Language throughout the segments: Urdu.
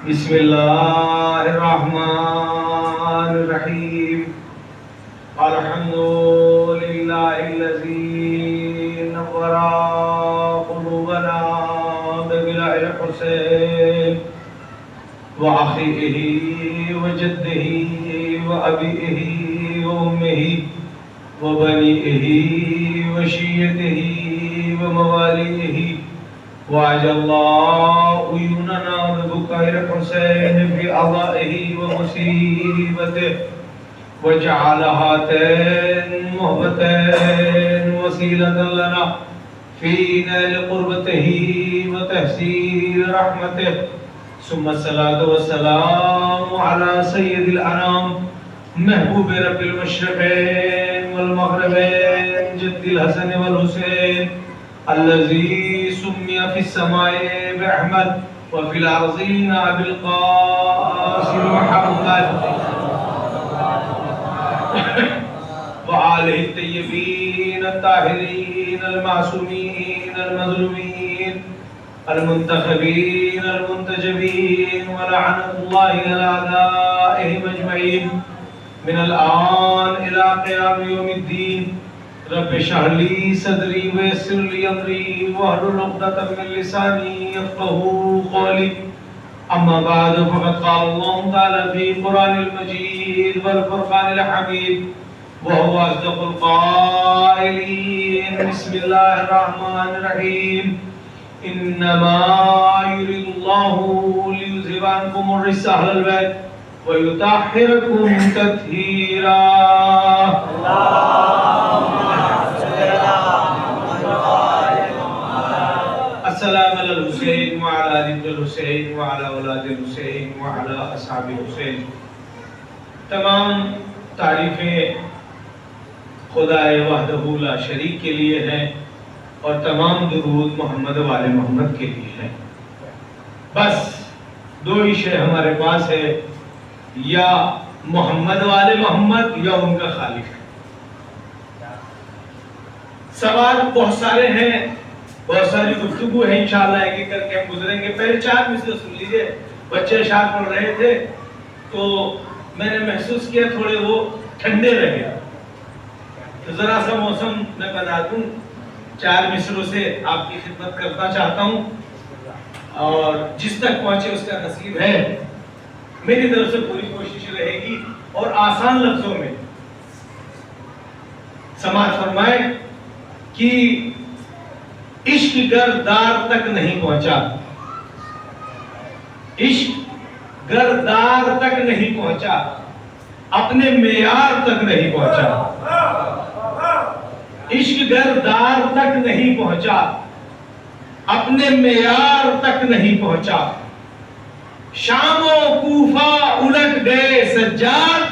بسم اللہ الرحمن الرحیم الحمد للہ الذی نور قلوبنا ببلاء الحسین وأخيه وجده وأبيه وأمه وبنيه وشيته ومواليه وعجل الله عيوننا ببكاء الحسين في أضائه ومصيبته وجعل هاتين مهبتين وسيلة لنا في نيل قربته وتحصيل رحمته ثم الصلاة والسلام على سيد الأنام محبوب رب المشرقين والمغربين جد الحسن والحسين الذي سمي في السماء بأحمد وفي الأرضين بالقاسم محمد وآله الطيبين الطاهرين المعصومين المظلومين المنتخبين المنتجبين ولعنة الله على أعدائهم أجمعين من الآن إلى قيام يوم الدين رب اشرح لي صدري ويسر لي أمري واحلل عقدة من لساني يفقهوا قولي أما بعد فقد قال الله تعالى في القرآن المجيد والفرقان الحميد وهو أصدق القائلين بسم الله الرحمن الرحيم إنما يريد الله ليذهب عنكم الرجس أهل البيت ويطهركم تطهيرا السلام على الحسين وعلى آل الحسين وعلى اولاد الحسين وعلى اصحاب الحسين. تمام تعریفیں خدا وحدہ لا شریک کے لیے ہیں اور تمام درود محمد وآل محمد کے لیے ہیں. بس دو ہی شے ہمارے پاس ہے، یا محمد وآل محمد یا ان کا خالق. سوال بہت سارے ہیں، بہت ساری گفتگو ہے، انشاءاللہ ایک ایک کر کے ہم گزریں گے. پہلے 4 مثل سن لیجئے. بچے اشعار پڑھ رہے تھے تو میں نے محسوس کیا تھوڑے وہ ٹھنڈے رہے، تو ذرا سا موسم میں بتا دوں. 4 مصروں سے آپ کی خدمت کرنا چاہتا ہوں اور جس تک پہنچے اس کا نصیب ہے. میری طرف سے پوری کوشش رہے گی اور آسان لفظوں میں سماعت فرمائے کہ عشق گر دار تک نہیں پہنچا، عشق گر دار تک نہیں پہنچا، اپنے معیار تک نہیں پہنچا. عشق گر دار تک نہیں پہنچا، اپنے معیار تک نہیں پہنچا. شام و کوفہ الٹ گئے سجاد،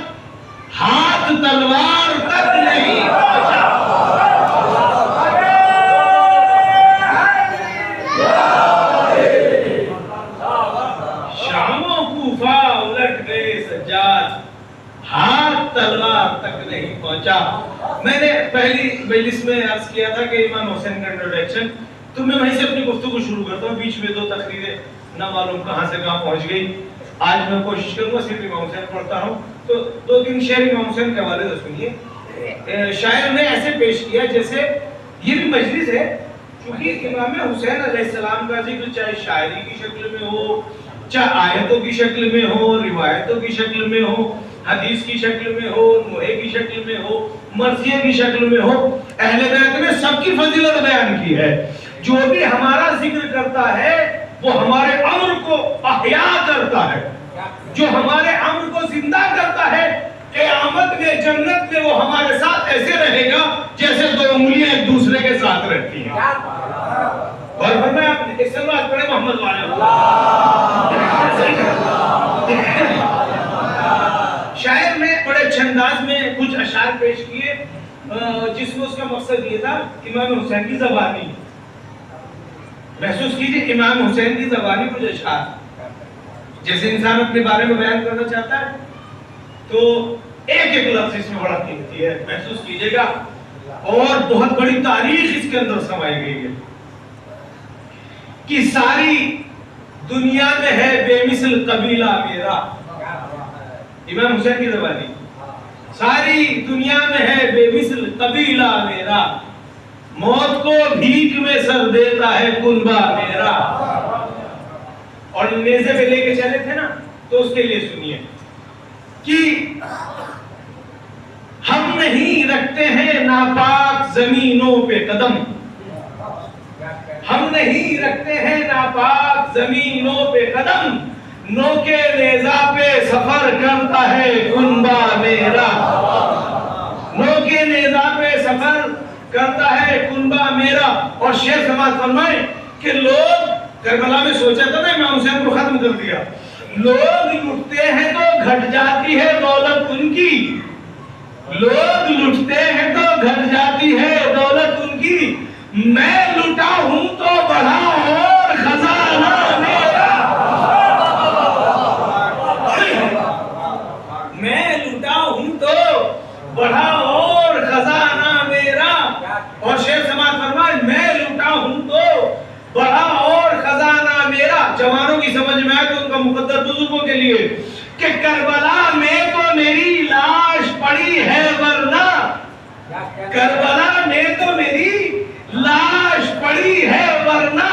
ہاتھ تلوار تک نہیں پہنچا. ہاتھ تلوار تک نہیں پہنچا. میں نے پہلی مجلس میں عرض کیا تھا کہ امام حسین کا انٹروڈکشن، تو میں وہیں سے اپنی گفتگو شروع کرتا ہوں. بیچ میں 2 تقریریں نہ معلوم کہاں سے کہاں پہنچ گئی. آج میں کوشش کروں گا صرف امام حسین پڑھتا ہوں تو 2-3 شعر امام حسین کے حوالے سے سنیے. شاعر نے ایسے پیش کیا جیسے یہ بھی مجلس ہے، کیونکہ امام حسین علیہ السلام کا ذکر چاہے شاعری کی شکل میں ہو، چاہے آیتوں کی شکل میں ہو، روایتوں کی شکل میں ہو، حدیث کی شکل میں ہو، نوحے کی شکل میں ہو، مرثیہ کی شکل میں ہو، اہل بیت نے سب کی فضیلت بیان کی ہے. جو بھی ہمارا ذکر کرتا ہے وہ ہمارے امر کو احیا کرتا ہے، جو ہمارے امر کو زندہ کرتا ہے. قیامت میں جنت میں وہ ہمارے ساتھ ایسے رہے گا جیسے 2 انگلیاں ایک دوسرے کے ساتھ رہتی ہیں. اور فرمایا آپ نے ایک سلوات پڑھے محمد والے شاعر نے بڑے اچھے انداز میں کچھ اشعار پیش کیے جس میں اس کا مقصد یہ تھا امام حسین کی زبانی. محسوس کیجئے امام حسین کی زبانی کچھ اشعار. جیسے انسان اپنے بارے میں بیان کرنا چاہتا ہے تو ایک ایک لفظ اس میں بڑا قیمتی ہے، محسوس کیجئے گا. اور بہت بڑی تاریخ اس کے اندر سمائی گئی ہے کہ ساری دنیا میں ہے بے مثل قبیلہ میرا. امام حسین کی زبانی. ساری دنیا میں ہے بے مثل قبیلہ میرا, موت کو بھیک میں سر دیتا ہے کنبہ میرا. اور نیزے پہ لے کے چلے تھے نا, تو اس کے لیے سنیے کہ ہم نہیں رکھتے ہیں ناپاک زمینوں پہ قدم, ہم نہیں رکھتے ہیں ناپاک زمینوں پہ قدم, نوکے نیزہ پہ سفر کرتا ہے کنبہ میرا, نوکے نیزہ پہ سفر کرتا ہے کنبہ میرا. اور شیخ سماعت فرمائے کہ لوگ کربلا میں سوچا تھا نا امام حسین کو ختم کر دیا, لوگ لٹتے ہیں تو گھٹ جاتی ہے دولت ان کی, لوگ لٹتے ہیں تو گھٹ جاتی ہے دولت ان کی, میں لٹا ہوں تو بڑھا اور خزانہ میرا, میں لٹا ہوں تو بڑھا اور خزانہ میرا. اور شیخ سماعت فرمائے میں لٹا ہوں تو بڑھا اور خزانہ میرا. جوانوں کی سمجھ میں آئے تو ان کا مقدر بزرگوں کے لیے کہ کربلا میں تو میری لاش پڑی ہے ورنہ, کربلا میں تو میری لاش پڑی ہے ورنہ,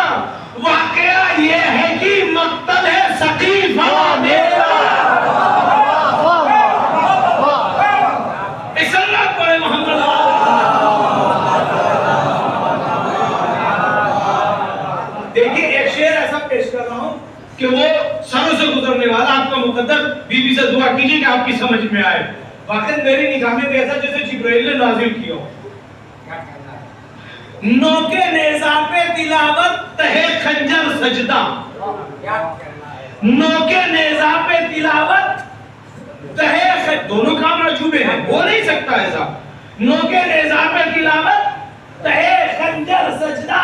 واقعہ یہ ہے کہ مقتل ہے سقیفہ میرا. اس اللہ پڑھے محمد. دیکھیے ایک شعر ایسا پیش کر رہا ہوں کہ وہ سروں سے گزرنے والا, آپ کا مقدر بی بی سے دعا کیجئے کہ آپ کی سمجھ میں آئے. واقعی میری نگاہ میں ایسا جیسے جبرائیل نے نازل کیا ہو. نوکے نیزہ پہ تلاوت تہے خنجر سجدہ, نوکے نیزہ پہ تلاوت تہے خنجر, دونوں کام عجوبے ہیں, ہو نہیں سکتا ایسا. نوکے نیزہ پہ تلاوت تہے خنجر سجدہ,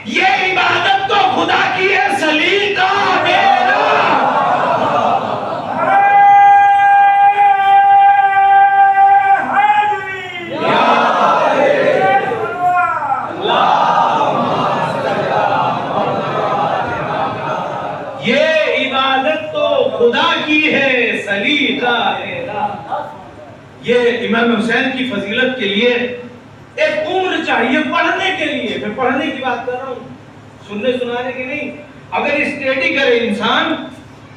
یہ عبادت تو خدا کی ہے سلیقہ میرا. خدا کی ہے سلیقہ میرا. یہ امام حسین کی فضیلت کے لیے ایک عمر چاہیے پڑھنے کے لیے. میں پڑھنے کی بات کر رہا ہوں, سننے سنانے کی نہیں. اگر اسٹڈی کرے انسان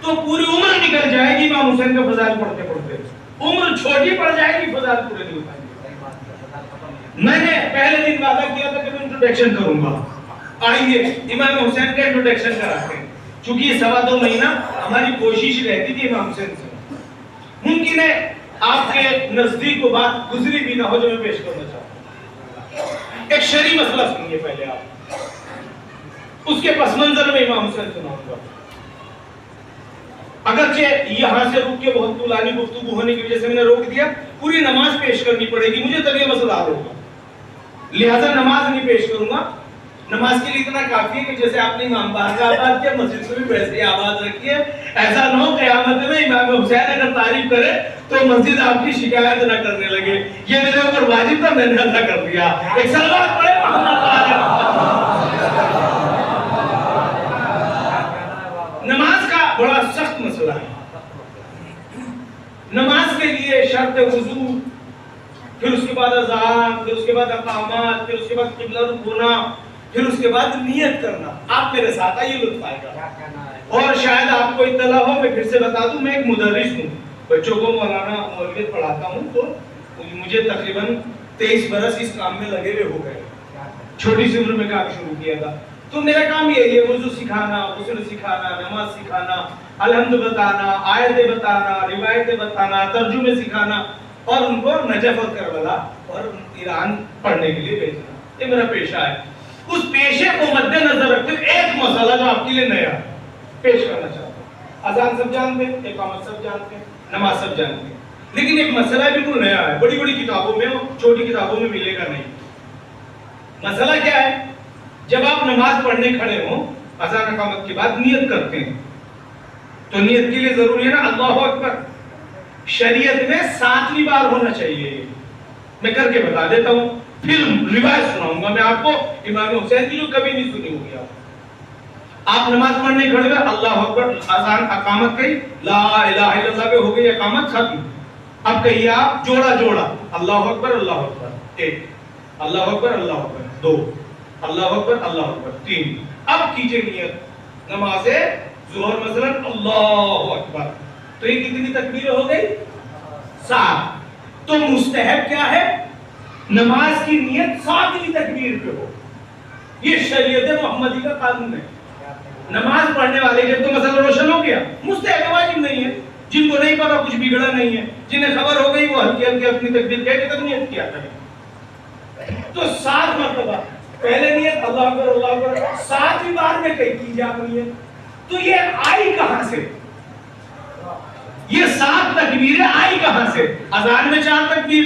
تو پوری عمر نکل جائے گی امام حسین کا فضائل پڑھتے پڑھتے, عمر چھوٹی پڑ جائے گی, فضائل پورے نہیں ہو پائیں گے. میں نے پہلے دن وعدہ کیا تھا کہ میں انٹروڈکشن کروں گا. آئیے امام حسین کا انٹروڈکشن کراتے ہیں. چونکہ یہ 2.25 مہینہ ہماری کوشش رہتی تھی امام حسین سے, ممکن ہے آپ کے نزدیک وہ بات گزری بھی نہ ہو جو میں پیش کرنا چاہتا ہوں. ایک شرعی مسئلہ سنیے پہلے آپ, اس کے پس منظر میں امام حسین سناؤں گا. اگرچہ یہاں سے رک کے بہت طولانی گفتگو ہونے کی وجہ سے میں نے روک دیا, پوری نماز پیش کرنی پڑے گی مجھے, تب یہ مسئلہ حل ہوگا. لہذا نماز نہیں پیش کروں گا. نماز کے لیے اتنا کافی ہے کہ جیسے آپ نے امام باغ کا آباد کیا, مسجد کو بھی ویسے ہی آباد رکھیے. ایسا نہ ہو قیامت میں امام حسین اگر تعریف کرے تو مسجد آپ کی شکایت نہ کرنے لگے. یہ میرے اوپر واجب تھا, میں نے ادا کر دیا. ایک سلوات پڑھے نماز کا بڑا سخت مسئلہ ہے. نماز کے لیے شرط وضو, پھر اس کے بعد اذان, پھر اس کے بعد اقامات, پھر اس کے بعد قبلہ رخ ہونا, پھر اس کے بعد نیت کرنا. آپ میرے ساتھ آئیے, لطف آئے گا. اور شاید آپ کو اطلاع ہو, میں پھر سے بتا دوں, میں ایک مدرس ہوں, بچوں کو مولانا مولویت پڑھاتا ہوں. تو مجھے تقریباً 23 برس اس کام میں لگے ہوئے ہو گئے. چھوٹی سی عمر میں کام شروع کیا تھا. تو میرا کام یہ ہے وضو سکھانا, غسل سکھانا, نماز سکھانا, الحمد بتانا, آیتیں بتانا, روایتیں بتانا, ترجمے سکھانا, اور ان کو نجف اور کربلا اور ایران پڑھنے کے لیے بھیجنا. یہ میرا پیشہ ہے. اس پیشے کو مد نظر رکھتے ہوئے ایک مسئلہ جو آپ کے لیے نیا پیش کرنا چاہتا ہوں. اذان سب جانتے ہیں, اقامت سب جانتے ہیں, نماز سب جانتے ہیں, لیکن ایک مسئلہ بالکل نیا ہے. بڑی بڑی کتابوں میں اور چھوٹی کتابوں میں ملے گا نہیں. مسئلہ کیا ہے؟ جب آپ نماز پڑھنے کھڑے ہوں, اذان اقامت کے بعد نیت کرتے ہیں, تو نیت کے لیے ضروری ہے نا اللہ اکبر. شریعت میں 7ویں بار ہونا چاہیے. میں کر کے بتا دیتا ہوں, پھر روایت سناؤں گا میں آپ کو امام حسین کی جو کبھی نہیں سنی ہوگی آپ. آپ نماز پڑھنے کھڑے ہوئے اللہ اکبر اذان اقامت کہی لا الہ الا اللہ پہ ہو گئی اقامت ختم. اب کہیے آپ جوڑا جوڑا اللہ اکبر ایک اللہ اکبر دو اللہ اکبر تین. اب کیجئے نیت نماز ظہر مثلا اللہ اکبر تو یہ کتنی تکبیر ہو گئی 7. تو مستحب کیا ہے نماز کی نیت 7ویں تکبیر پہ ہو. یہ شریعت محمدی کا قانون ہے. نماز پڑھنے والے جب تو مسئلہ روشن ہو گیا مستحب واجب نہیں ہے. جن کو نہیں پتا کچھ بگڑا نہیں ہے جنہیں خبر ہو گئی وہ ہلکی ہلکی اپنی تکبیر کہہ کے تک نیت کیا کریں. تو 7 مرتبہ پہلے نیت اللہ اکبر 7ویں بار میں کہی جا رہی ہے. تو یہ آئی کہاں سے یہ 7 تکبیریں آئی کہاں سے؟ اذان میں 4 تکبیر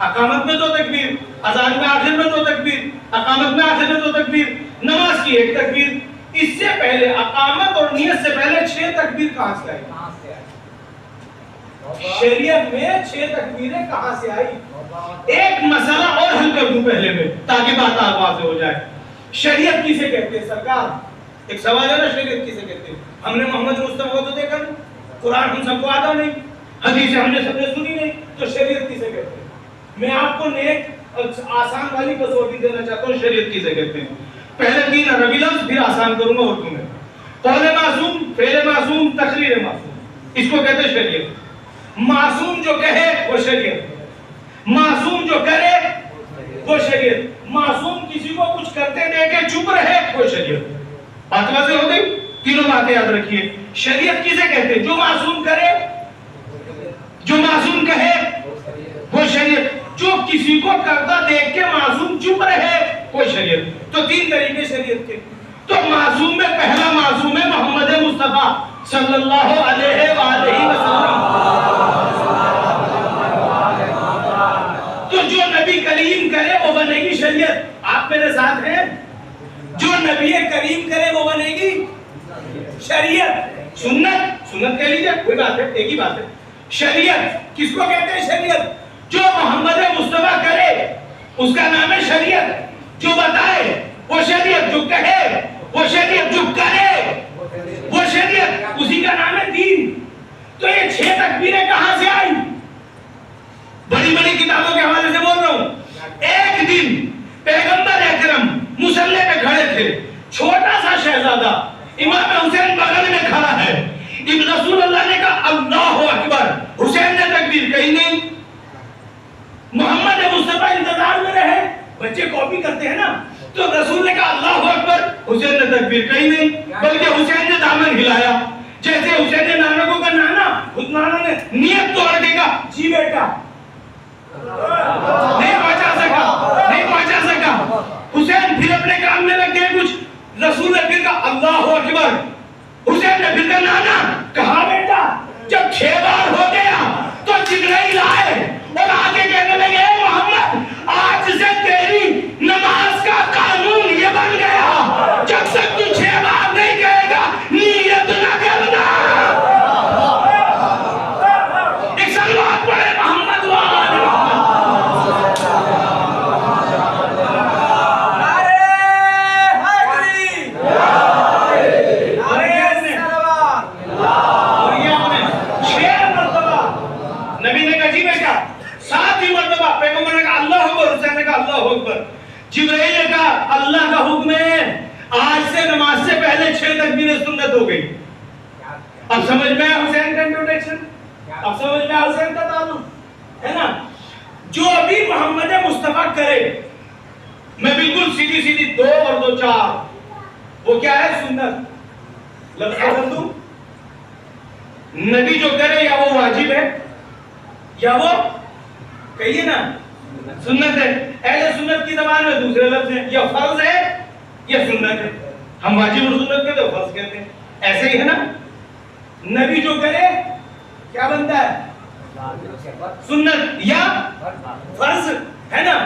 اقامت میں 2 تکبیر اذان میں آخر میں 2 تکبیر اقامت میں آخر میں 2 تکبیر نماز کی 1 تکبیر. اس سے پہلے اقامت اور نیت سے پہلے 6 تکبیر کہاں سے آئی؟ شریعت میں 6 تکبیریں کہاں سے آئی؟ ایک مسئلہ اور حل کر دوں پہلے میں تاکہ بات واضح ہو جائے. شریعت کسے کہتے ہیں سرکار؟ ایک سوال ہے نا شریعت کسے کہتے ہیں؟ ہم نے محمد مصطفیٰ کو تو دیکھا نہیں, قرآن ہم سب کو آتا نہیں, حدیث ہم نے سب نے سنی نہیں, تو شریعت کسے کہتے ہیں؟ میں آپ کو نیک آسان والی کسوٹی دینا چاہتا ہوں. شریعت کسے کہتے ہیں؟ پہلے 3 عربی لفظ پھر آسان کروں گا اردو میں. قول معصوم, فعل معصوم, تقریر معصوم, اس کو کہتے ہیں شریعت. معصوم جو کہے وہ شریعت, معصوم جو کرے وہ شریعت, معصوم کسی کو کچھ کرتے دیکھے چپ رہے وہ شریعت. بات واضح ہو گئی؟ تینوں باتیں یاد رکھیے. شریعت کسے کہتے ہیں؟ جو معصوم کرے, جو معصوم کہے وہ شریعت, جو کسی کو کرتا دیکھ کے معصوم چپ رہے وہ شریعت. تو 3 طریقے شریعت کے. تو معصوم میں پہلا معصوم ہے محمد مصطفیٰ صلی اللہ علیہ وآلہ وسلم. تو جو نبی کریم کرے وہ بنے گی شریعت. آپ میرے ساتھ ہیں؟ جو نبی کریم کرے وہ بنے گی شریعت. سنت کہہ لیجیے کوئی بات ہے, ایک ہی بات ہے. شریعت کس کو کہتے ہیں؟ شریعت جو محمد مصطفیٰ کرے اس کا نام ہے شریعت. جو بتائے وہ شریعت, جو کہے وہ شریعت, جو کرے وہ شریعت, اسی کا نام ہے دین. تو یہ 6 تکبیریں کہاں سے آئی؟ بڑی بڑی کتابوں کے حوالے سے بول رہا ہوں. ایک دن پیغمبر اکرم مصلی پہ کھڑے تھے, چھوٹا سا شہزادہ امام حسین بغل میں کھڑا ہے. رسول اللہ نے کہا اللہ اکبر, حسین نے تکبیر کہی نہیں. محمد مصطفیٰ انتظار میں رہے, بچے کاپی کرتے ہیں نا, تو رسول نے کہا اللہ اکبر, حسین نے تکبیر کہی نہیں بلکہ حسین نے دامن ہلایا. جیسے حسین نے نانا کو کہا نانا, اس نانا نے نیت توڑ کے کہا جی بیٹا, نہیں پہنچا سکا. حسین پھر اپنے کام میں لگ گئے کچھ. رسول نے پھر کہا اللہ اکبر, حسین نے پھر کہا نانا, کہا بیٹا. جب 6 بار ہو گیا تو جبرائیل آئے اور آگے کہنے لگے محمد آج سے تیری نماز کا قانون یہ بن گیا, جب تک تو 6 بار نہیں کہے گا نیت نہ کرنا. ایک سلوات پڑھے محمد وآل محمد. جبرائیل نے کہا اللہ کا حکم ہے آج سے نماز سے پہلے 6 تکبیریں سنت ہو گئی. اب سمجھ میں حسین کا انٹروڈکشن, اب سمجھ میں حسین کا تعلق ہے نا. جو ابھی محمد مصطفیٰ کرے, میں بالکل سیدھی 2 اور 2 4, وہ کیا ہے سنت. لفظ بدل دوں, نبی جو کرے یا وہ واجب ہے یا وہ کہیے نا سنت ہے. اہل سنت کی زبان میں دوسرے لفظ ہیں, یا فرض ہے یا سنت ہے. ہم واجب اور سنت کہتے ہیں, فرض کہتے ہیں. ایسے ہی ہے نا, نبی جو کرے کیا بنتا ہے سنت یا فرض ہے نا.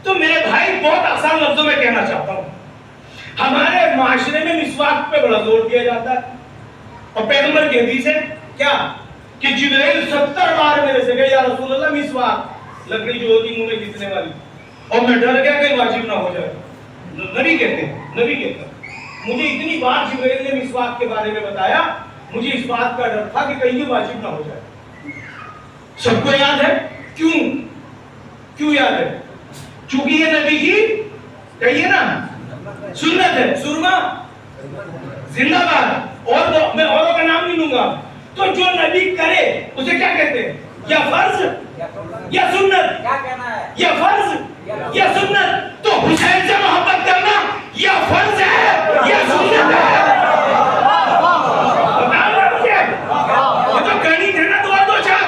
تو میرے بھائی بہت آسان لفظوں میں کہنا چاہتا ہوں, ہمارے معاشرے میں مسواک پہ بڑا زور دیا جاتا ہے, اور پیغمبر کی حدیث ہے کیا کہ جبرائیل 70 بار میرے سے گئے یا رسول اللہ مسواک, لکڑی جو ہوتی منہ میں گھسنے والی, اور میں ڈر گیا کہ واجب نہ ہو جائے. نبی کہتے ہیں مجھے اتنی بار جبرائیل نے اس بات کے بارے میں بتایا، مجھے اس بات کا ڈر تھا کہ کہیں یہ واجب نہ ہو جائے۔ سب کو یاد ہے کیوں یاد ہے؟ چونکہ یہ نبی کی کہیے نا سنت ہے، سرما زندہ باد، اور میں اوروں کا نام نہیں لوں گا۔ تو جو نبی کرے اسے کیا کہتے ہیں؟ یا فرض یا سنت، یا فرض یا سنت۔ تو حسین سے محبت کرنا یا فرض ہے یا سنت ہے؟ یہ تو گنت ہے نا، 2 اور 2 4،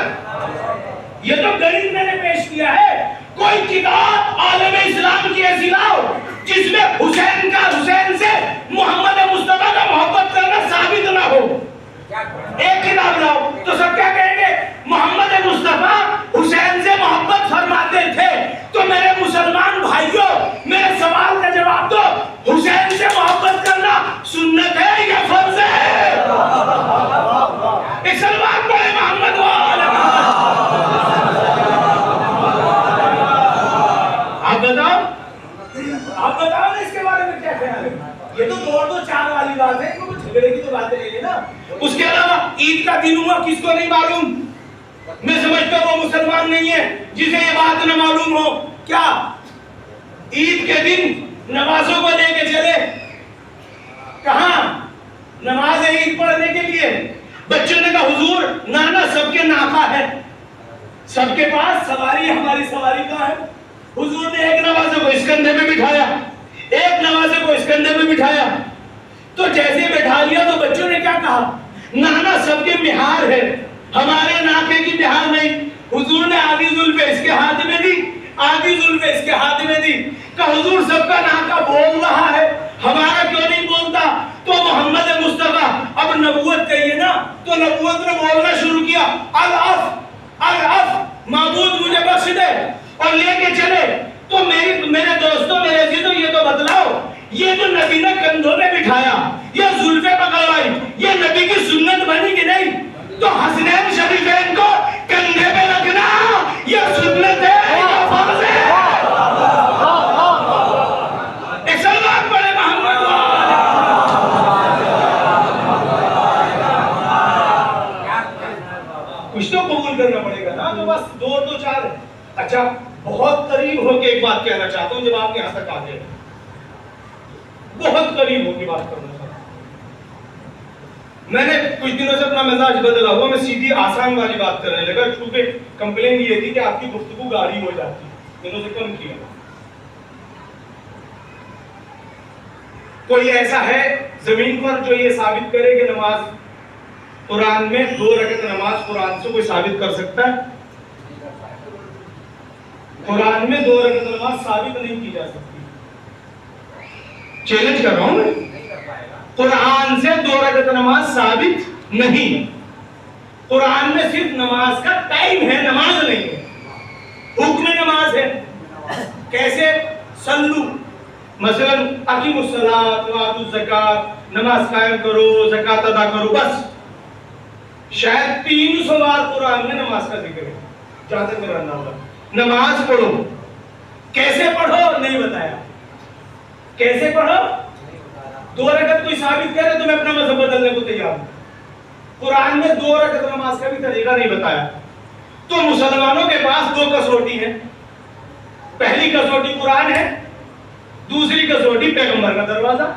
یہ تو گنت میں نے پیش کیا ہے۔ کوئی کتاب عالم اسلام کی ایسی لاؤ جس میں حسین سے محمد مصطفیٰ کا محبت کرنا ثابت نہ ہو۔ ایک کتاب لاؤ تو سب کیا کہیں گے؟ محمد مصطفیٰ حسین سے محبت فرماتے تھے۔ تو میرے مسلمان بھائیوں، میرے سوال کا جواب دو، حسین سے محبت کرنا سنت ہے یا فرض ہے؟ ایک سلوات پڑھے محمد والا۔ آپ بتاؤ نا اس کے بارے میں کیا خیال ہے؟ یہ تو 2 اور 2 4 والی بات ہے، کوئی جھگڑے کی تو باتیں نہیں ہے نا۔ اس کے علاوہ عید کا دن ہوا کس کو نہیں معلوم؟ میں سمجھتا ہوں وہ مسلمان نہیں ہے جسے یہ بات نہ معلوم ہو۔ کیا عید کے دن نمازوں کو لے کے چلے کہاں؟ نماز عید پڑھنے کے لیے۔ بچوں نے کہا حضور نانا سب کے ناکا ہے، سب کے پاس سواری، ہماری سواری کہاں ہے؟ حضور نے ایک نوازے کو اس کندھے میں بٹھایا، ایک نوازے کو اس کندھے میں بٹھایا۔ تو جیسے بٹھا لیا تو بچوں نے کیا کہا؟ نانا سب کے مہار ہے، ہمارے ناکے کی مہار نہیں۔ حضور نے آدھی زلف اس کے ہاتھ میں دی، آدھی زلف اس کے ہاتھ میں دی، کہ حضور سب کا ناکا بول رہا ہے، ہمارا کیوں نہیں بولتا؟ تو محمد مصطفیٰ اب نبوت کہیے نا، تو نبوت نے بولنا شروع کیا، العف معبود مجھے بخش دے، اور لے کے چلے۔ تو میرے دوستوں، میرے عزیزوں، یہ تو بتلاؤ، یہ جو نبی نے کندھوں میں بٹھایا، یہ زلفیں پکڑوائی، یہ نبی کی سنت بنی کہ نہیں؟ تو حسنین شریفین کو کندھے پہ رکھنا یہ سنت ہے یا فرض ہے؟ ایک سلوات پڑھے محمد والا۔ کچھ تو قبول کرنا پڑے گا نا، تو بس 2 اور 2 4 ہے۔ اچھا، بہت قریب ہو کے ایک بات کہنا چاہتا ہوں، جب آپ یہاں تک آ گئے، بہت قریب ہو کے بات کرنا چاہتا ہوں۔ میں نے کچھ دنوں سے اپنا مزاج بدلا ہوا، میں سیدھی آسان والی بات کرنے لگا، چونکہ کمپلین یہ تھی کہ آپ کی گفتگو گاڑی ہو جاتی، دنوں سے کم کیا۔ کوئی ایسا ہے زمین پر جو یہ ثابت کرے کہ نماز قرآن میں 2 رکعت نماز قرآن سے کوئی ثابت کر سکتا ہے؟ قرآن میں 2 رکعت نماز ثابت نہیں کی جا سکتی۔ چیلنج کر رہا ہوں میں، قرآن سے 2 رکعت نماز ثابت نہیں۔ قرآن میں صرف نماز کا ٹائم ہے، نماز نہیں ہے، حکم نماز ہے۔ کیسے؟ سلو، مثلا اقیموا الصلاۃ وآتوا الزکاۃ، نماز قائم کرو، زکات ادا کرو، بس۔ شاید 300 بار قرآن میں نماز کا ذکر ہے، جہاں تک میرا اندازہ ہے۔ نماز پڑھو، کیسے پڑھو نہیں بتایا، کیسے پڑھو؟ 2 رکعت کوئی ثابت کرے تو میں اپنا مذہب بدلنے کو تیار ہوں۔ قرآن میں 2 رکعت نماز کا بھی طریقہ نہیں بتایا۔ تو مسلمانوں کے پاس 2 کسوٹی ہیں، پہلی کسوٹی قرآن ہے، دوسری کسوٹی پیغمبر کا دروازہ۔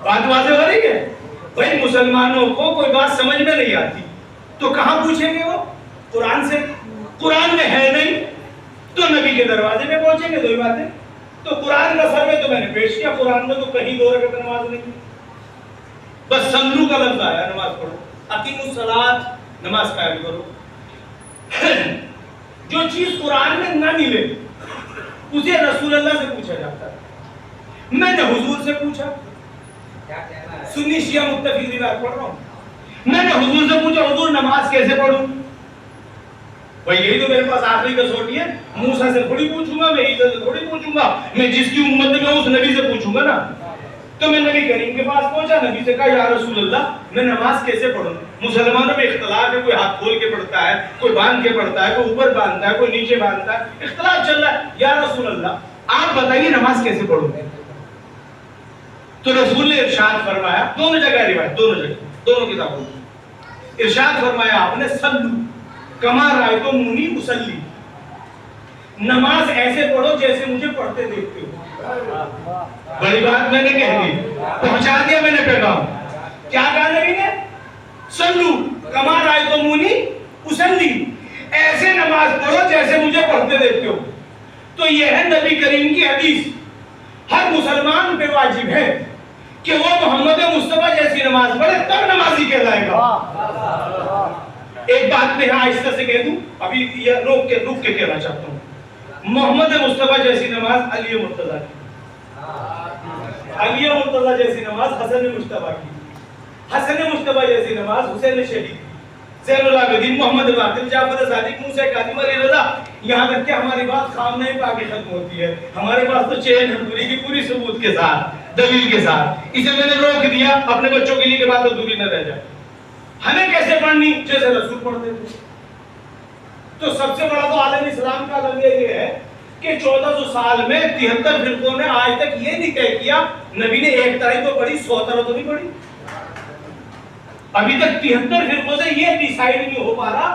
بات واضح ہو رہی ہے؟ بھائی مسلمانوں کو کوئی بات سمجھ میں نہیں آتی تو کہاں پوچھیں گے؟ وہ قرآن سے۔ قرآن میں ہے نہیں تو نبی کے دروازے میں پہنچیں گے، 2 ہی باتیں۔ تو قرآن کا سروے تو میں نے پیش کیا، قرآن میں تو کہیں 2 رکعت نماز نہیں، بس سلو کا لفظ آیا، نماز پڑھو، اقیموا الصلاۃ، نماز قائم کرو۔ جو چیز قرآن میں نہ ملے اسے رسول اللہ سے پوچھا جاتا ہے۔ میں نے حضور سے پوچھا، سنی شیعہ متفق روایت پڑھ رہا ہوں، میں نے حضور سے پوچھا حضور نماز کیسے پڑھوں؟ بھائی یہی تو میرے پاس آخری کسوٹی ہے، موسیٰ سے تھوڑی پوچھوں گا، میں عیسیٰ سے تھوڑی پوچھوں گا، میں جس کی امت میں اس نبی سے پوچھوں گا نا۔ تو میں نبی کریم کے پاس پہنچا، نبی سے کہا یا رسول اللہ میں نماز کیسے پڑھوں؟ مسلمانوں میں اختلاف ہے، کوئی ہاتھ کھول کے پڑھتا ہے، کوئی باندھ کے پڑھتا ہے، کوئی اوپر باندھتا ہے، کوئی نیچے باندھتا ہے، اختلاف چل رہا ہے۔ یا رسول اللہ آپ بتائیے نماز کیسے پڑھوں؟ تو رسول نے ارشاد فرمایا، دونوں جگہ روایت، دونوں کتابوں میں ارشاد فرمایا آپ نے، صلو کما رأیتمونی اصلی، نماز ایسے پڑھو جیسے مجھے پڑھتے دیکھتے ہو۔ بڑی بات میں نے کہہ دی، پہنچا دیا میں نے پیغام۔ کیا کہا نبی نے؟ صلو کما رأیتمونی اصلی، ایسے نماز پڑھو جیسے مجھے پڑھتے دیکھتے ہو۔ تو یہ ہے نبی کریم کی حدیث۔ ہر مسلمان پہ واجب ہے کہ وہ محمد مصطفیٰ جیسی نماز پڑھے، تب نمازی کہلائے گا۔ ایک بات میں آہستہ سے کہہ دوں، ابھی یہ روک کے کہنا چاہتا ہوں، محمد مصطفیٰ جیسی نماز علی مرتضیٰ کی، علی مرتضیٰ جیسی نماز حسن مصطفیٰ کی، حسن مصطفیٰ جیسی نماز حسین شہید کی، زین العابدین محمد باقر، جعفر صادق، موسیٰ کاظم، علی رضا، یہاں تک کہ ہماری بات خامنہ پاک کی ختم ہوتی ہے۔ ہمارے پاس تو چین ہے پوری کی پوری ثبوت کے ساتھ، دلیل کے ساتھ۔ اسے میں نے روک دیا اپنے بچوں کے لیے کہ بات ادھوری نہ رہ جائے۔ ہمیں کیسے پڑھنی؟ جیسے رسول پڑھتے تھے۔ تو سب سے بڑا تو عالم اسلام کا لفظ یہ ہے کہ 1400 سال میں 73 فرقوں نے آج تک یہ نہیں طے کیا نبی نے ایک طرح تو پڑھی، 100 طرح تو نہیں پڑھی۔ ابھی تک 73 فرقوں سے یہ ڈیسائیڈ نہیں ہو پا رہا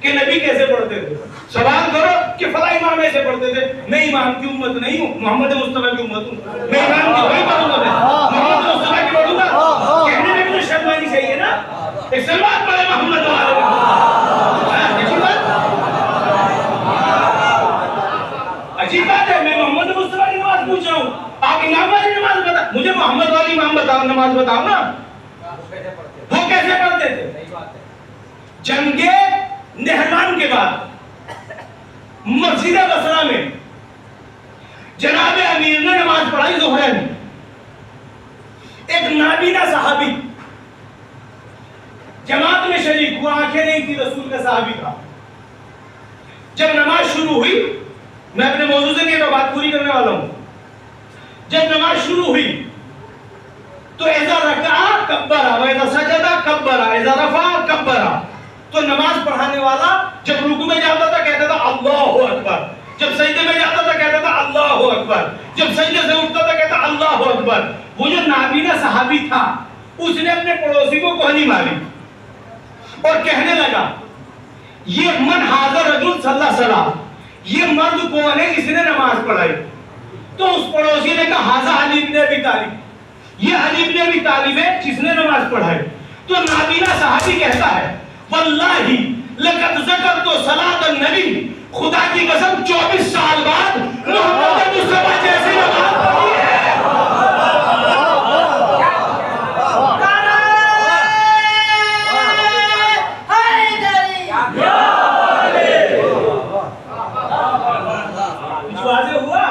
کہ نبی کیسے پڑھتے تھے۔ سوال کرو کہ فلاں امام ایسے پڑھتے تھے، میں امام کی امت نہیں ہوں، محمد مصطفیٰ کی امت ہوں، میں امام کی وہی پڑھوں گا، میں محمد مصطفیٰ کی پڑھوں گا۔ کہنے میں بھی تو شرم آنی چاہیے نا، ایک سلوات پڑھے محمد والے۔ عجیب بات ہے، میں محمد مصطفیٰ کی نماز پوچھ رہا ہوں، آپ امام والی نماز بتا، مجھے محمد والی امام بتاؤ، نماز بتاؤ نا، وہ کیسے پڑھتے تھے؟ جنگ نہروان کے بعد مسجد بصرہ میں جناب امیر نے نماز پڑھائی ظہر میں۔ ایک نابینا صحابی جماعت میں شریک ہوا، آنکھیں نہیں تھی، رسول کا صحابی تھا۔ جب نماز شروع ہوئی، میں اپنے موضوع سے یہ بات پوری کرنے والا ہوں، جب نماز شروع ہوئی تو اذا رکع کبرا و اذا سجد کبرا، اذا رفع کبرا۔ تو نماز پڑھانے والا جب رکوع میں جاتا تھا کہتا تھا اللہ اکبر، جب سجدے میں جاتا تھا کہتا تھا اللہ اکبر، جب سجدے سے اٹھتا تھا کہتا اللہ اکبر۔ وہ جو نابینا صحابی تھا اس نے اپنے پڑوسی کو کوہنی ماری اور کہنے لگا یہ من حاضر رجل صلی اللہ علیہ وسلم، یہ مرد کون ہے جس نے نماز پڑھائی؟ تو اس پڑوسی نے کہا حاضر علی بن ابی طالب، یہ علی بن ابی طالب ہے جس نے نماز پڑھائی۔ تو نابینا صحابی کہتا ہے واللہ لقد ذکرت صلاۃ النبی، خدا کی قسم 24 سال بعد محمد مصطفیٰ جیسی نماز پڑھی ہے۔ کچھ واضح ہوا؟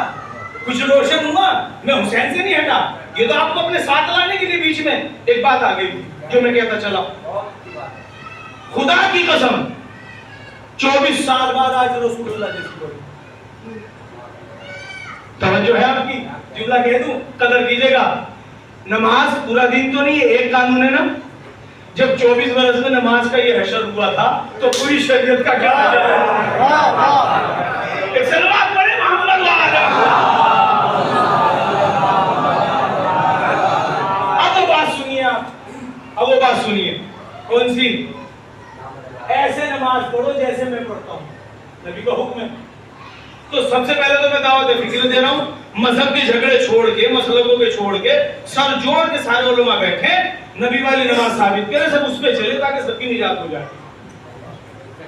کچھ روشن ہوا؟ میں حسین سے نہیں ہٹا، یہ تو آپ کو اپنے ساتھ لانے کے لیے بیچ میں ایک بات آ گئی جو میں کہتا چلا۔ خدا کی قسم 24 سال بعد آج رسول اللہ جیسی پڑھی۔ توجہ ہے آپ کی؟ جملہ کہہ دوں، قدر کیجئے گا۔ نماز پورا دن تو نہیں ہے، ایک قانون ہے نا۔ جب 24 برس میں نماز کا یہ حشر ہوا تھا تو پوری شریعت کا کیا حشر ہے؟ ایک سلوات پڑھے محمد وعلیہ۔ اب وہ بات سنیے آپ، اب وہ بات سنیے، کون سی؟ ایسے نماز پڑھو جیسے میں پڑھتا ہوں، نبی کا حکم ہے۔ تو سب سے پہلے تو میں دعوت فکر دے رہا ہوں، مذہب کے جھگڑے چھوڑ کے، مسلکوں کے چھوڑ کے، سر جوڑ کے سارے علماء بیٹھے، نبی والی نماز ثابت کریں، سب اس پہ چلے تاکہ سب کی نجات ہو جائے۔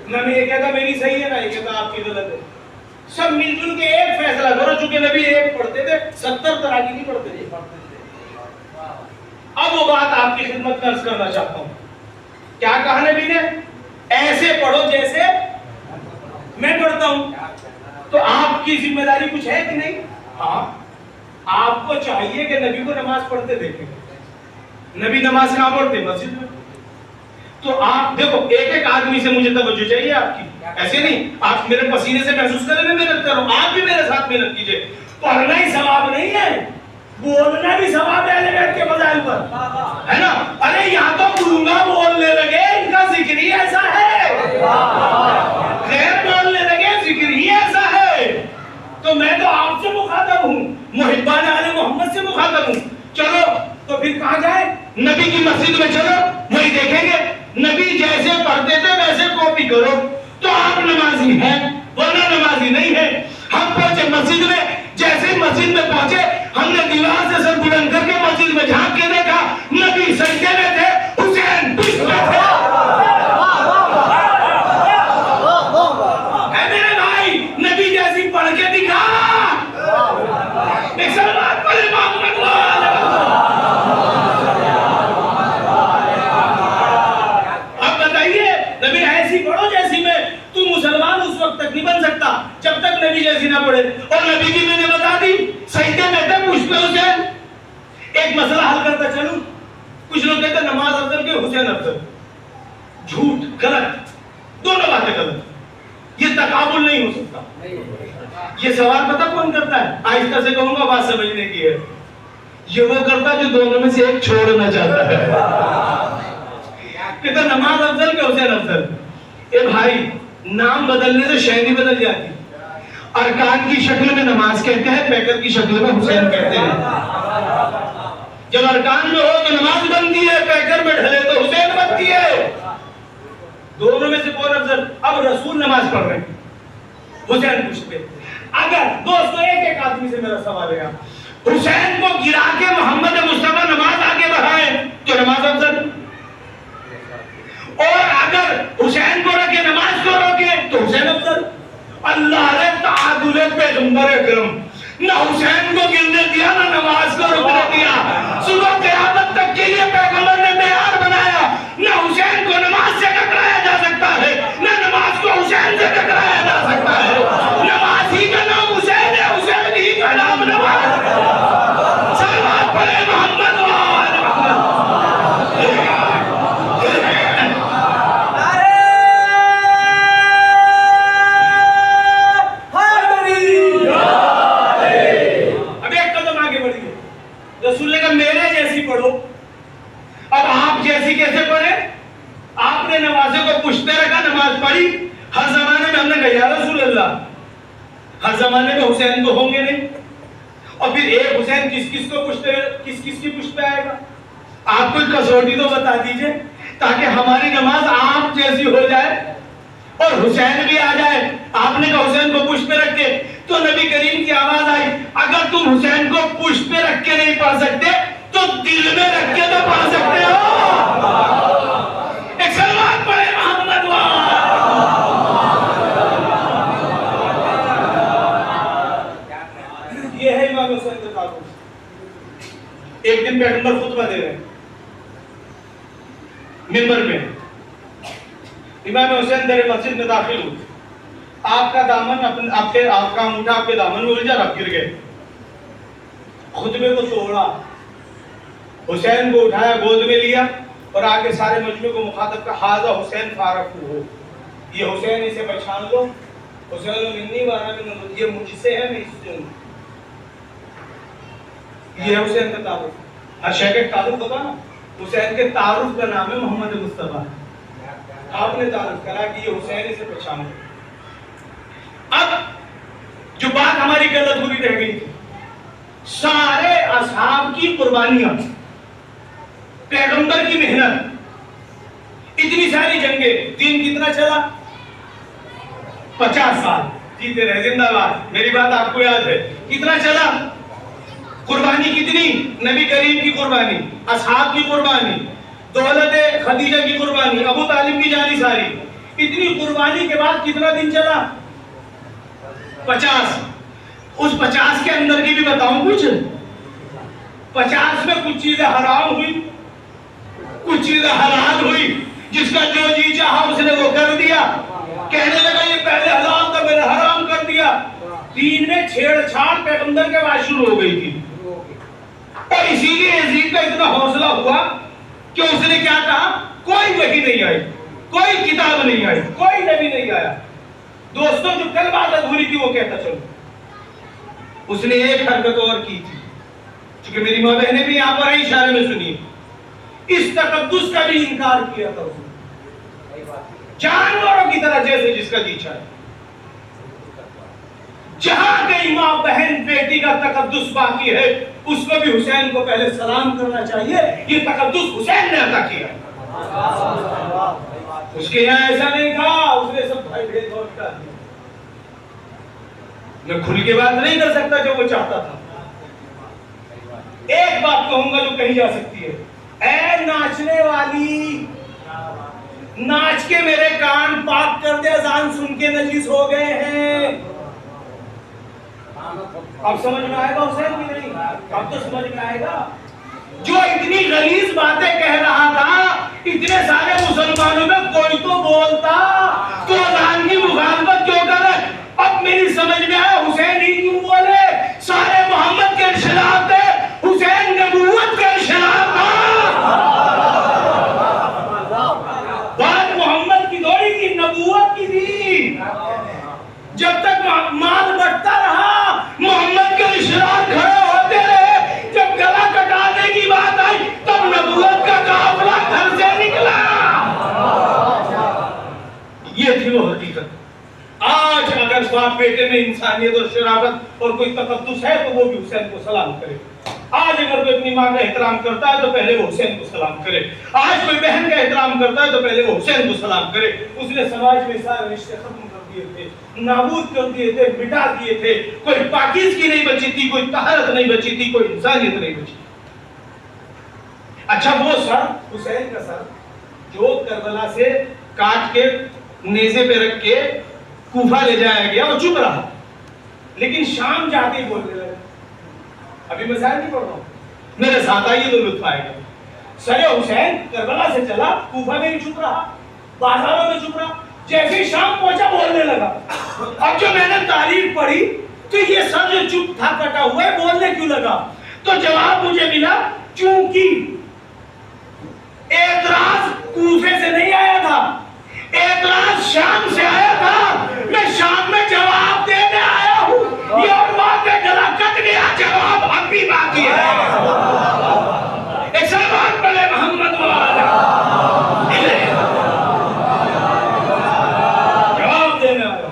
نہ میں یہ کہتا میری صحیح ہے، نہ یہ کہتا آپ کی غلط ہے، سب مل جل کے ایک فیصلہ کرو، چونکہ نبی ایک پڑھتے تھے، 70 طرح کی نہیں پڑھتے تھے۔ اب وہ بات آپ کی خدمت میں عرض کرنا چاہتا ہوں، کیا کہا نبی نے؟ ایسے پڑھو جیسے میں پڑھتا ہوں۔ تو آپ کی ذمہ داری کچھ ہے کہ نہیں؟ ہاں، آپ کو چاہیے کہ نبی کو نماز پڑھتے دیکھیں۔ نبی نماز کہاں پڑھتے؟ مسجد میں۔ تو آپ دیکھو، ایک ایک آدمی سے مجھے توجہ چاہیے آپ کی، ایسے نہیں آپ میرے پسینے سے محسوس کریں میں محنت کر رہا ہوں، آپ بھی میرے ساتھ محنت کیجئے۔ پڑھنا ہی ثواب نہیں ہے، بولنا بھی ثواب ہے اہل بیت کے فضائل پر، ہے نا؟ ارے یہاں تو گونگا بولنے لگے، ان کا ذکر ہی ایسا ہے، غیر بولنے لگے، ذکر ہی ایسا ہے۔ تو میں تو آپ سے مخاطب ہوں، محبان آل محمد سے مخاطب ہوں۔ چلو جیسے پڑھتے تھے ویسے کاپی کرو تو آپ نمازی ہیں، ورنہ نمازی نہیں ہے۔ ہم پہنچے مسجد میں، جیسے مسجد میں پہنچے ہم نے دیوار سے سر بلند کر کے مسجد میں جھانک کے دیکھا، نبی سجدے میں تھے، حسین پشت میں تھے۔ اے میرے بھائی، نبی جیسی پڑھ کے دکھا، ایک سلوات پڑھے محمد والا۔ اب بتائیے، نبی ایسی پڑھو جیسی میں، تو مسلمان اس وقت تک نہیں بن سکتا جب تک نبی جیسی نہ پڑھے۔ اور نبی کی میں نے بتا دی، سجدے میں تھے، پشت میں حسین۔ ایک مسئلہ حل کرتا چلوں، کچھ لوگ کہتے ہیں نماز افضل کہ حسین افضل، جھوٹ، غلط، دونوں باتیں غلط، یہ تقابل نہیں ہو سکتا۔ یہ سوال پتہ کون کرتا ہے؟ آہستہ سے کہوں گا، بات سمجھنے کی ہے، یہ وہ کرتا ہے جو دونوں میں سے ایک چھوڑنا چاہتا ہے۔ کہتا نماز افضل کہ حسین افضل؟ اے بھائی، نام بدلنے سے شے نہیں بدل جاتی۔ ارکان کی شکل میں نماز کہتے ہیں، پیکر کی شکل میں حسین کہتے ہیں۔ جب ارکان میں ہو تو نماز بنتی ہے، پیکر میں ڈھلے تو حسین بنتی ہے۔ دونوں میں سے کون افضل؟ اب رسول نماز پڑھ رہے ہیں، حسین پوچھتے اگر دوستو ایک آدمی سے میرا سوال ہے، حسین کو گرا کے محمد مصطفیٰ نماز آگے بڑھائے تو نماز افضل، اور اگر حسین کو رکھے نماز کو روکے تو حسین افضل۔ اللہ نے تعادل پیغمبر اکرم، نہ حسین کو گرنے دیا نہ نماز کو رکنے دیا۔ صبح قیامت تک کے لیے پیغمبر نے معیار بنایا، نہ حسین کو نماز سے ٹکرایا جا سکتا ہے نہ نماز کو حسین سے ٹکرایا جا سکتا ہے۔ نماز ہی کا نام حسین ہے، حسین ہی کا نام نماز ہے۔ صلوات پڑھے محمد وآل محمد۔ رسول نے کہا میرے جیسی پڑھو۔ اب آپ جیسی کیسے پڑھے؟ آپ نے نمازوں کو پوچھتے رکھا، نماز پڑھی، ہر زمانے میں ہم نے کہا یا رسول اللہ، ہر زمانے میں حسین تو ہوں گے نہیں، اور پھر ایک حسین کس کس کو پوچھتے، کس کس کی پوچھ پہ آئے گا؟ آپ کوئی کسوٹی تو بتا دیجئے تاکہ ہماری نماز آپ جیسی ہو جائے اور حسین بھی آ جائے۔ آپ نے کہا حسین کو پشت پہ رکھ کے، تو نبی کریم کی آواز آئی، اگر تم حسین کو پشت پہ رکھ کے نہیں پڑھ سکتے تو دل میں رکھ کے تو پڑھ سکتے ہو۔ ایک سلوات پڑھے محمد وآل۔ یہ ہے امام حسین کا تعارف۔ ایک دن پیغمبر خطبہ دے رہے ہیں منبر میں، امام حسین در مسجد میں داخل ہوئے، آپ کا دامن آپ کا انگوٹھا آپ کے دامن میں الجھا، آپ گر گئے، خطبے کو چھوڑا، حسین کو اٹھایا، گود میں لیا اور آگے سارے مجمع کو مخاطب کا حاضر حسین فارق ہو، یہ حسین، اسے پہچان لو، حسین منی وارا من، یہ مجھ سے ہے، میں اس سے ہوں۔ یہ ہے حسین کا تعارف۔ ہر شے کا تعارف ہوگا نا، حسین کے تعارف کا نام ہے محمد مصطفیٰ۔ آپ نے تعارف کرا کہ یہ حسین، اسے پہچانو۔ اب جو بات ہماری غلط ہوئی رہ گئی تھی، سارے اصحاب کی قربانیاں، پیغمبر کی محنت، اتنی ساری جنگیں، دین کتنا چلا؟ 50 سال جیتے رہے، زندہ باد، میری بات آپ کو یاد ہے، کتنا چلا؟ قربانی کتنی؟ نبی کریم کی قربانی، اصحاب کی قربانی، دولت خدیجہ کی قربانی، ابو طالب کی جانی ساری، اتنی قربانی کے بعد کتنا دن چلا؟ 50۔ اس 50 کے اندر کی بھی بتاؤں کچھ؟ 50 میں کچھ چیزیں حرام ہوئی، کچھ چیزیں حلال ہوئی، جس کا جو جی چاہا اس نے وہ کر دیا، کہنے لگا یہ پہلے حلال تھا میں نے حرام کر دیا۔ دین میں چھیڑ چھاڑ پیغمبر کے بعد شروع ہو گئی تھی، اور اسی لیے یزید کا اتنا حوصلہ ہوا کہ اس نے کیا کہا، کوئی وحی نہیں آئی، کوئی کتاب نہیں آئی، کوئی نبی نہیں آیا۔ دوستوں جو کل بات ادھوری تھی وہ کہتا چلو، اس نے ایک حرکت اور کی تھی، چونکہ میری ماں بہنیں بھی یہاں پر ہیں، اشارے میں سنیے، اس تقدس کا بھی انکار کیا تھا اس نے، جانوروں کی طرح جیسے جس کا جی چاہے۔ جہاں کہیں ماں بہن بیٹی کا تقدس باقی ہے، اس کو بھی حسین کو پہلے سلام کرنا چاہیے، یہ تقدس حسین نے عطا کیا ہے۔ اس کے یہاں ایسا نہیں تھا، اس نے سب بھائی بھید بھاؤ مٹا دیا. میں کھل کے بات نہیں کر سکتا جو وہ چاہتا تھا. ایک بات کہوں گا جو کہی جا سکتی ہے، اے ناچنے والی، ناچ کے میرے کان پاک کر دے، اذان سن کے نجس ہو گئے ہیں. اب سمجھ میں آئے گا حسین کی نہیں؟ اب تو سمجھ میں آئے گا. جو اتنی غلیظ باتیں کہہ رہا تھا، اتنے سارے مسلمانوں میں کوئی تو بولتا، تو اذان کی مخالفت کیوں کر رہے؟ اب میری سمجھ میں آیا حسین ہی کیوں بولے. سارے محمد کے خلاف تھے، حسین نبوت کے خلاف تھا. بات محمد کی دوڑی کی، نبوت کی تھی. جب تک مال بٹتا رہا، محمد کے اشرار کھڑے ہوتے رہے. جب گلا کٹانے کی بات آئی تب نبوت کا قافلہ گھر سے نکلا. یہ تھی وہ حقیقت. آج اگر باپ بیٹے میں انسانیت اور شرافت اور کوئی تقدس ہے تو وہ بھی حسین کو سلام کرے. آج اگر کوئی اپنی ماں کا احترام کرتا ہے تو پہلے وہ حسین کو سلام کرے. آج کوئی بہن کا احترام کرتا ہے تو پہلے وہ حسین کو سلام کرے. اس نے سماج میں سارے رشتے ختم کر دیے تھے، نابود کر دیے تھے، مٹا دیے تھے. کوئی پاکیزگی نہیں بچی تھی، کوئی طہارت نہیں بچی تھی، کوئی انسانیت نہیں بچی. اچھا وہ سر، حسین کا سر جو کربلا سے کاٹ کے نیزے پہ رکھ کے کوفہ لے جایا گیا، وہ چپ رہا، لیکن شام جاتے ہی بولنے لگا. ابھی میں ظاہر نہیں پڑھ رہا ہوں، میرے ساتھ آئیے تو لطف آئے گا. سر حسین کربلا سے چلا، کوفہ میں بھی چپ رہا، بازاروں میں چپ رہا. جیسے ہی شام پہنچا بولنے لگا. اب جو میں نے تاریخ پڑھی تو یہ سر جو چپ تھا کٹا ہوا ہے بولنے کیوں لگا؟ تو جواب مجھے ملا چونکہ اعتراض کوفے سے نہیں آیا تھا، اعتراض شام سے آیا تھا. میں شام میں جواب دینے آیا ہوں. یہ اور بات ہے گلا کٹ گیا، جواب اب بھی باقی ہے. ایک سلمان پڑھے محمد والا جواب دینے آیا.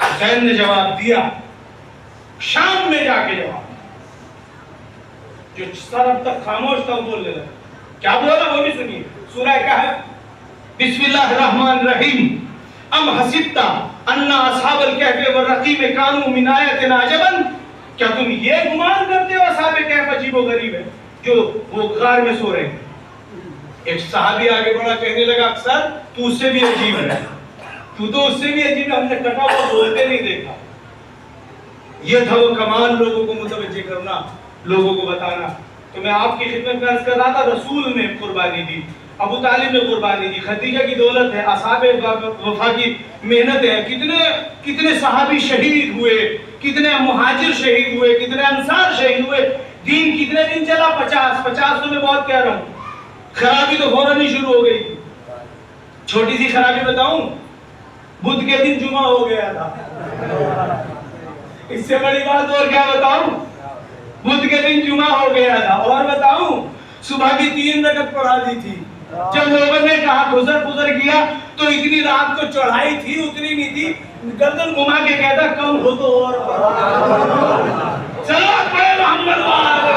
حسین نے جواب دیا شام میں جا کے. جواب جو سر اب تک خاموش تھا وہ بولنے لگا. کیا بولا وہ بھی سنیے. سورہ کیا ہے؟ بسم اللہ الرحمن الرحیم. ام حسبت ان اصحاب الکہف والرقیم کانوا من آیاتنا عجبا. کیا تم یہ گمان کرتے ہو اصحاب کہف عجیب و غریب ہے جو وہ غار میں سو رہے ہیں؟ ایک صحابی آگے بڑھا کہنے لگا اکثر تو اس سے بھی عجیب ہے، تو اس سے بھی عجیب ہے، ہم نے کٹا ہوا بولتے نہیں دیکھا. یہ تھا وہ کمال، لوگوں کو متوجہ کرنا، لوگوں کو بتانا. تو میں آپ کی خدمت میں عرض کر رہا تھا رسول نے قربانی دی، ابو طالب نے قربانی دی، خدیجہ کی دولت ہے، اصحاب وفا کی محنت ہے. کتنے صحابی شہید ہوئے، کتنے مہاجر شہید ہوئے، کتنے انصار شہید ہوئے. دین کتنے دن چلا؟ 50 تو میں بہت کہہ رہا ہوں. خرابی تو فوراً ہی شروع ہو گئی. چھوٹی سی خرابی بتاؤں، بدھ کے دن جمعہ ہو گیا تھا. اس سے بڑی بات اور کیا بتاؤں؟ بدھ کے دن جمعہ ہو گیا تھا. اور بتاؤں صبح کی 3 رکعت پڑھا دی تھی. جب لوگوں نے کہا گزر کیا تو اتنی رات کو چڑھائی تھی اتنی نہیں تھی. گردن گھما کے کہتا کم ہو تو اور چلو پڑھے محمد والے.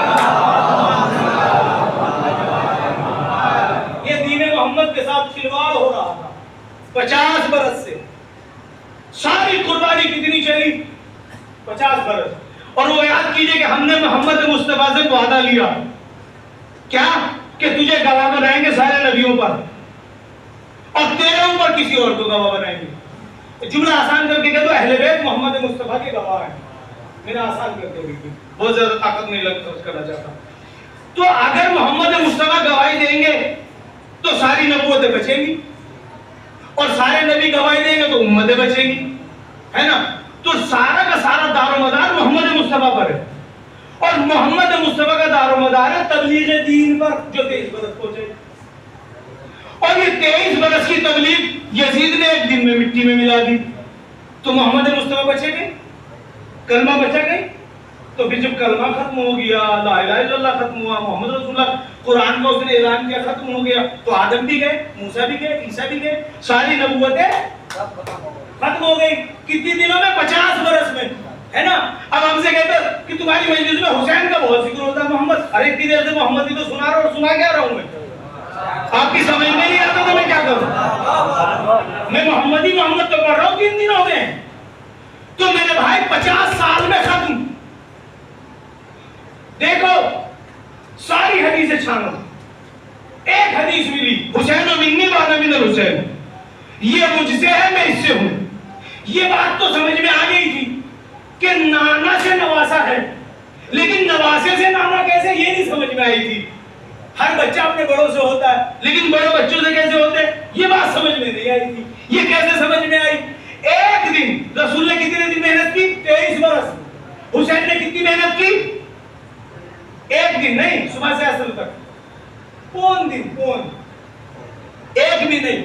یہ دین محمد کے ساتھ کھلواڑ ہو رہا تھا 50 برس سے. ساری قربانی کتنی چلی؟ 50 برس. اور وہ یاد کیجئے کہ ہم نے محمد مصطفیٰ سے وعدہ لیا کیا کہ تجھے گواہ بنائیں گے سارے نبیوں پر اور تیرے اوپر کسی اور کو گواہ بنائیں گے. جملہ آسان کر کے کہہ دو اہل بیت محمد مصطفیٰ کے گواہ ہیں. میں نے آسان کر کے بہت زیادہ طاقت نہیں کرنا چاہتا. تو اگر محمد مصطفیٰ گواہی دیں گے تو ساری نبوتیں بچیں گی اور سارے نبی گواہی دیں گے تو امتیں بچیں گی، ہے نا. تو سارا کا سارا دار و مدار محمد مصطفیٰ پر ہے اور محمد مصطفیٰ کا دار و مدار ہے تبلیغ دین پر جو 23 برس پہنچے. اور یہ 23 برس کی تبلیغ یزید نے ایک دن میں مٹی میں ملا دی. تو محمد مصطفیٰ بچے گئے، کلمہ بچا گئے. تو پھر جب کلمہ ختم ہو گیا، لا الہ الا اللہ ختم ہوا، محمد رسول اللہ قرآن کا اس نے اعلان کیا ختم ہو گیا، تو آدم بھی گئے، موسیٰ بھی گئے، عیسیٰ بھی گئے، ساری نبوتیں ختم ہو گئی. کتنی دنوں میں؟ 50 برس میں، ہے نا. اب ہم سے کہتے ہیں کہ تمہاری مجلس میں حسین کا بہت ذکر ہوتا ہے، محمد. ارے اتنی دیر سے محمد ہی تو سنا رہا اور سنا کیا رہا ہوں میں. آپ کی سمجھ میں نہیں آتا تو میں کیا کروں؟ حسین، یہ مجھ سے ہے میں اس سے ہوں. یہ بات تو سمجھ میں آ گئی تھی کہ نانا سے نواسا ہے، لیکن نواسے سے نانا کیسے یہ نہیں سمجھ میں آئی تھی. ہر بچہ اپنے بڑوں سے ہوتا ہے لیکن بڑے بچوں سے کیسے ہوتے ہیں یہ بات سمجھ میں نہیں آئی تھی. یہ کیسے سمجھ میں آئی؟ ایک دن رسول نے کتنے دن محنت کی؟ 23 برس. حسین نے کتنی محنت کی؟ ایک دن نہیں، صبح سے عصر تک پون دن، پون ایک بھی نہیں.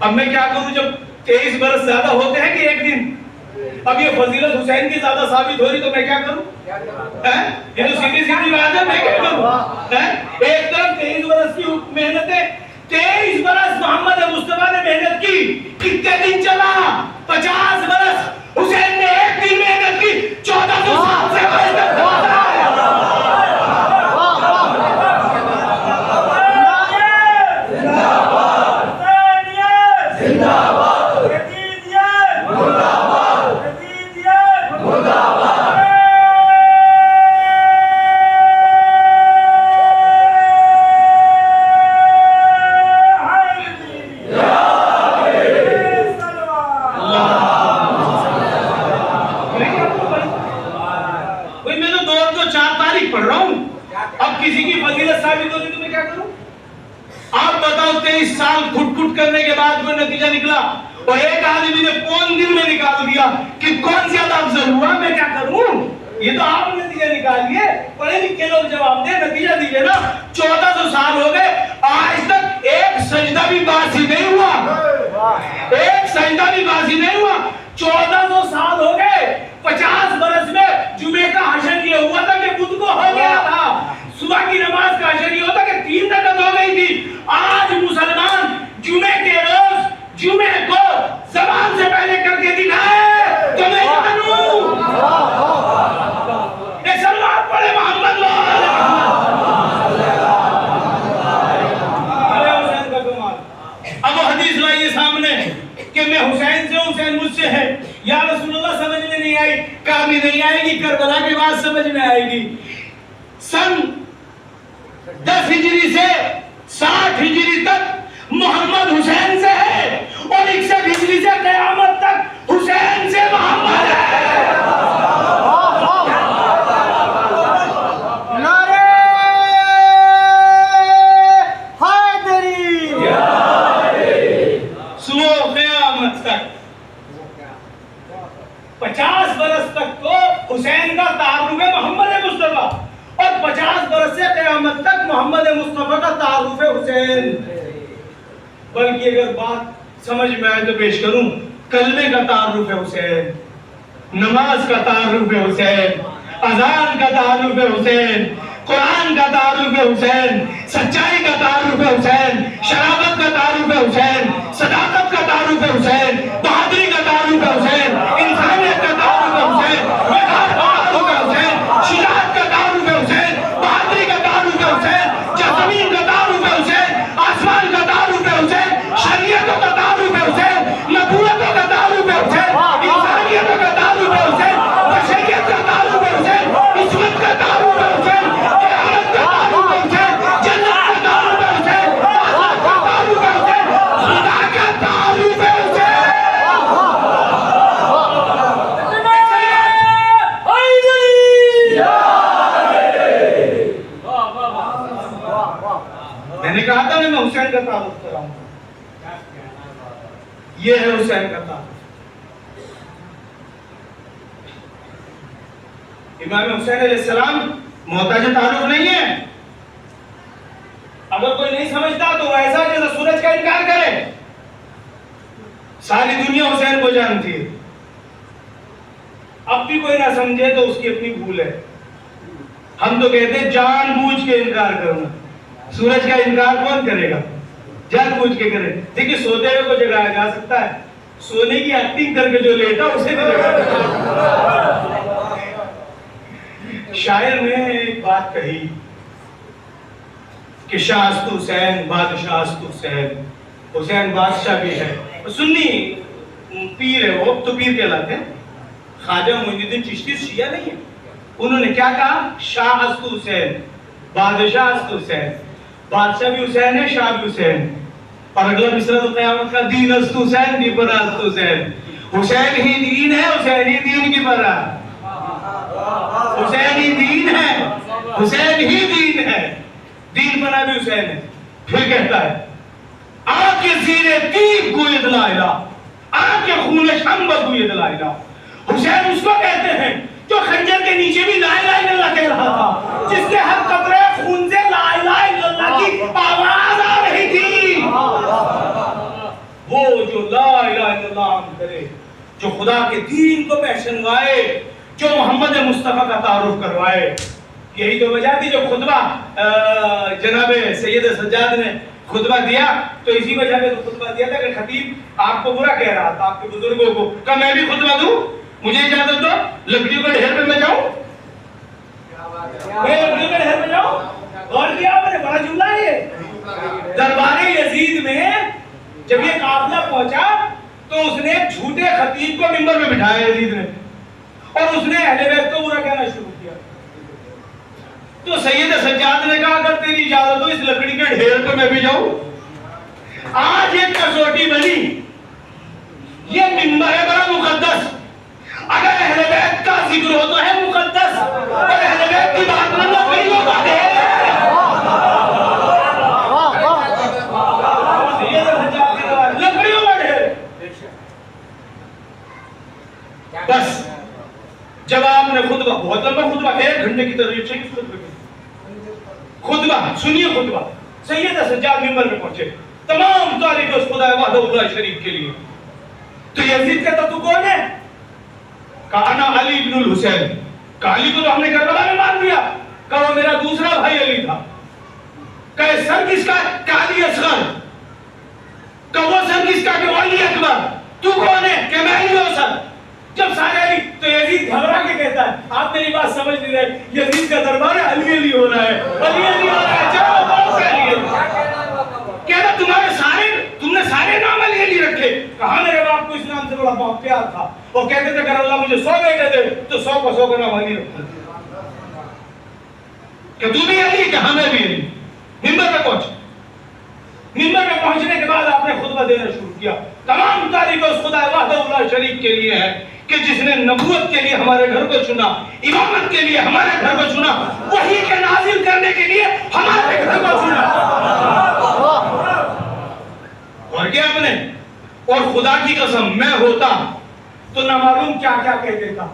اب میں کیا کروں جب 23 برس زیادہ ہوتے ہیں کہ ایک دن؟ اب یہ فضیلت حسین کی زیادہ ثابت ہو رہی تو میں کیا کروں؟ یہ تو سیدھی سیدھی بات ہے، میں کیا کروں؟ ایک طرف 23 برس کی محنت ہے، 23 برس محمد مصطفیٰ نے محنت کی. کتنے دن چلا؟ 50 برس. حسین نے ایک دن محنت کی، 1400 سال سے محنت ہو رہا ہے. کرنے کے بعد کوئی نتیجہ نکلا اور ایک آدمی نے پون دن میں نکال دیا کہ کون زیادہ افضل ہوا. میں کیا کروں؟ یہ تو آپ نتیجہ نکالیے، پڑھے لکھے لوگ جواب دیں، نتیجہ دیجئے نا. 1400 سال ہو گئے، آج تک ایک سجدہ بھی باسی نہیں ہوا، ایک سجدہ بھی باسی نہیں ہوا. 1400 سال ہو گئے، 50 برس میں جمعے کا حشر یہ ہوا تھا کہ بدھ کو ہو گیا تھا، صبح کی نماز کا حشر یہ ہوتا کہ 3 رکعت ہو گئی تھی. آج مسلمان جمعے کے روز جمعے کو زبان سے پہلے کر کے دکھائے تو میں جانوں. ایک سلوات پڑھے محمد حسین کا کمال. اب وہ حدیث لائیے سامنے کہ میں حسین سے ہوں، حسین مجھ سے ہے. یا رسول اللہ سمجھ میں نہیں آئی، کہا بھی نہیں آئے گی، کربلا کے بعد سمجھ میں آئے گی. سن 10 ہجری سے 60 ہجری تک محمد حسین سے ہے اور 61 ہجری سے قیامت تک حسین سے محمد ہے. نعرہ حیدری سنو قیامت تک 50 برس تک تو حسین کا تعارف ہے محمد مصطفیٰ اور 50 برس سے قیامت تک محمد مصطفیٰ کا تعارف ہے حسین. بلکہ اگر بات سمجھ میں آئے تو پیش کروں، کلمے کا تعارف ہے حسین، نماز کا تعارف ہے حسین، اذان کا تعارف ہے حسین، قرآن کا تعارف ہے حسین، سچائی کا تعارف ہے حسین، شرافت کا تعارف ہے حسین، صداقت کا تعارف ہے حسین، بہادری کا تعارف ہے حسین، انسانیت کا تعارف ہے حسین، وقار کا تعارف ہے حسین، شجاعت کا تعارف ہے حسین، بہادری کا تعارف ہے حسین، زمین کا تعارف ہے حسین، آسمان کا تعارف ہے حسین، شریعتوں کا تعارف ہے حسین، نبوتوں کا تعارف ہے حسین، انسانیتوں کا تعارف ہے حسین، بشریت کا تعارف ہے حسین، عصمت کا تعارف ہے حسین، قیامت کا تعارف ہے حسین، جنت کا تعارف ہے حسین، آخرت کا تعارف ہے حسین، خدا کا تعارف ہے حسین. میں نے کہا تھا میں حسین کا تعارف کراؤں گا. یہ ہے حسین کا تعارف. امام حسین علیہ السلام محتاج تعارف نہیں ہے. اگر کوئی نہیں سمجھتا تو ایسا جیسے سورج کا انکار کرے. ساری دنیا حسین کو جانتی ہے، اب بھی کوئی نہ سمجھے تو اس کی اپنی بھول ہے. ہم تو کہتے ہیں جان بوجھ کے انکار کرنا. سورج کا انکار کون کرے گا؟ جان بوجھ کے کرے. دیکھیں سوتے ہوئے کو جگایا جا سکتا ہے، سونے کی ایکٹنگ کر کے جو لیٹا اسے بھی جگایا. شاعر نے ایک بات کہی کہ شاہ است حسین بادشاہ است حسین. حسین بادشاہ بھی ہے، سنی پیر ہے، وہ تو پیر کہلاتے ہیں. خواجہ معین الدین چشتی شیعہ نہیں ہے. انہوں نے کیا کہا؟ شاہ است حسین بادشاہ است حسین. بادشاہ بھی حسین ہے، شاہ بھی حسین. اور اگلا مصرع تو قیامت کا، دین است حسین کی پر است حسین، حسین ہی دین ہے، حسین ہی دین کی پر ہے، حسین ہی دین ہے، حسین ہی دین ہے، دین بنا بھی حسین ہے۔ پھر کہتا ہے آگ کے زیر تیغ گوید لا الہ، آگ کے خون شمع گوید لا الہ۔ حسین اس کو کہتے ہیں جو خنجر کے نیچے بھی لا الہ الا اللہ کہہ رہا تھا، جس کے ہر قطرے خون سے لا الہ الا اللہ کی آواز آ رہی تھی۔ وہ جو لا الہ الا اللہ کرے، جو خدا کے دین کو پہچنوائے، جو محمد مصطفیٰ کا تعارف کروائے، یہی تو وجہ تھی۔ جو خطبہ جناب سید سجاد نے خطبہ دیا تو اسی وجہ پہ تو خطبہ دیا تھا کہ خطیب آپ کو برا کہہ رہا تھا، آپ کے بزرگوں کو، کہ میں بھی خطبہ دوں، مجھے اجازت دو، لکڑیوں کا ڈھیر پہ میں جاؤں، میں لکڑیوں کا ڈھیر پہ جاؤں۔ غور کیا آپ نے، بڑا جملہ ہے یہ۔ دربار یزید میں جب یہ قافلہ پہنچا تو اس نے جھوٹے خطیب کو منبر میں بٹھایا یزید نے، اور اس نے اہل بیت کو برا کہنا شروع کیا۔ تو سید سجاد نے کہا اگر تیری اجازت ہو اس لکڑی کے ڈھیر پہ میں بھی جاؤں۔ آج ایک کسوٹی بنی، یہ منبر ہے بڑا مقدس، اگر اہل بیت کا ذکر ہو تو ہے مقدس، اور اہل بیت کی بات میں لکڑیوں کا ڈھیر ہے۔ سید سجاد کی بات لکڑیوں کا ڈھیر۔ بس جب آپ نے خطبہ، بہت لمبا خطبہ، 1 گھنٹے کی تقریر سے خطبہ سنیے، خطبہ سید سجاد منبر میں پہنچے، تمام تعریف اس خدا وحدہ اللہ شریف کے لیے۔ تو یزید کہتا تو کون ہے؟ کہا انا علی بن الحسین، کہا علی کو تو ہم نے کربلا میں مار دیا، کہا وہ میرا دوسرا بھائی علی تھا، کہا سر کس کا؟ کہا علی اصغر، کہا وہ سر کس کا؟ کہ وہ علی اکبر، تو کون ہے؟ کہ میں علی ہوں سر۔ جب سارے علی، تو یزید گھبرا کے کہتا ہے آپ میری بات سمجھ نہیں رہے، یزید کا دربار ہے، علی علی ہو رہا ہے، علی علی ہو رہا ہے، چلو بہت سے علی کہتا تمہارے سارے، تم نے سارے نام علی علی رکھے۔ کہا میرے باپ کو اس نام سے بڑا بہت پیار تھا، وہ کہتے تھے اگر اللہ مجھے 100 بیٹے دے تو 100 کو 100 کا نام علی رکھتا۔ کہ تو بھی علی؟ کہا میں بھی علی۔ منبر پہ پہنچے، منبر پہ پہنچنے کے بعد آپ نے خطبہ دینا شروع کیا، تمام تعریف اس خدا وحدہ اللہ شریف کے لیے ہے کہ جس نے نبوت کے لیے ہمارے گھر کو چنا، امامت کے لیے ہمارے گھر کو چنا، وحی کے نازل کرنے کے لیے ہمارے گھر کو چنا۔ اور کیا آپ نے، اور خدا کی قسم میں ہوتا تو نہ معلوم کیا کیا کہہ دیتا۔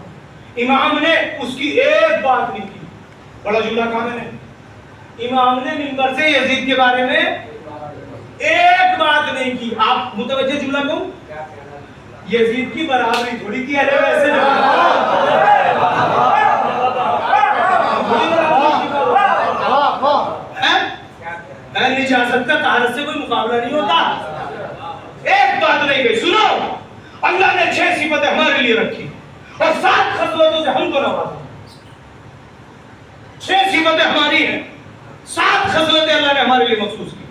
امام نے اس کی ایک بات نہیں کی، بڑا جملہ کہا میں نے، امام نے منبر سے یزید کے بارے میں ایک بات نہیں کی۔ آپ متوجہ جملہ کو، یزید کی برابری تھوڑی کی ہے ویسے، نجاست کا طہارت سے کوئی مقابلہ نہیں ہوتا۔ ایک بات نہیں کہی، سنو، اللہ نے 6 صفتیں ہمارے لیے رکھی اور 7 خصلتوں سے ہم کو نوازا۔ 6 صفتیں ہماری ہیں، 7 خصلتیں اللہ نے ہمارے لیے مخصوص کی۔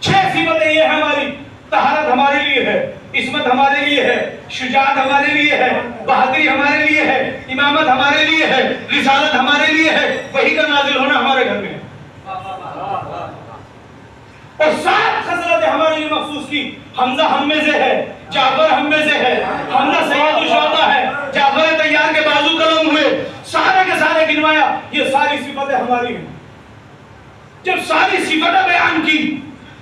6 صفتیں یہ ہماری، طہارت ہمارے لیے ہے، عصمت ہمارے لیے ہے، شجاعت ہمارے لیے ہے، بہادری ہمارے لیے ہے، امامت ہمارے لیے ہے، رسالت ہمارے لیے ہے، وحی کا نازل ہونا ہمارے گھر میں ہے۔ اور 7 خصلتیں ہمارے لیے مخصوص کی۔ حمزہ ہم میں سے ہے، جعفر ہم میں سے ہے، حمزہ سید الشہداء ہے، جعفر طیار کے بازو قلم ہوئے، سارے کے سارے گنوایا، یہ ساری صفتیں ہماری ہیں۔ جب ساری صفتیں بیان کی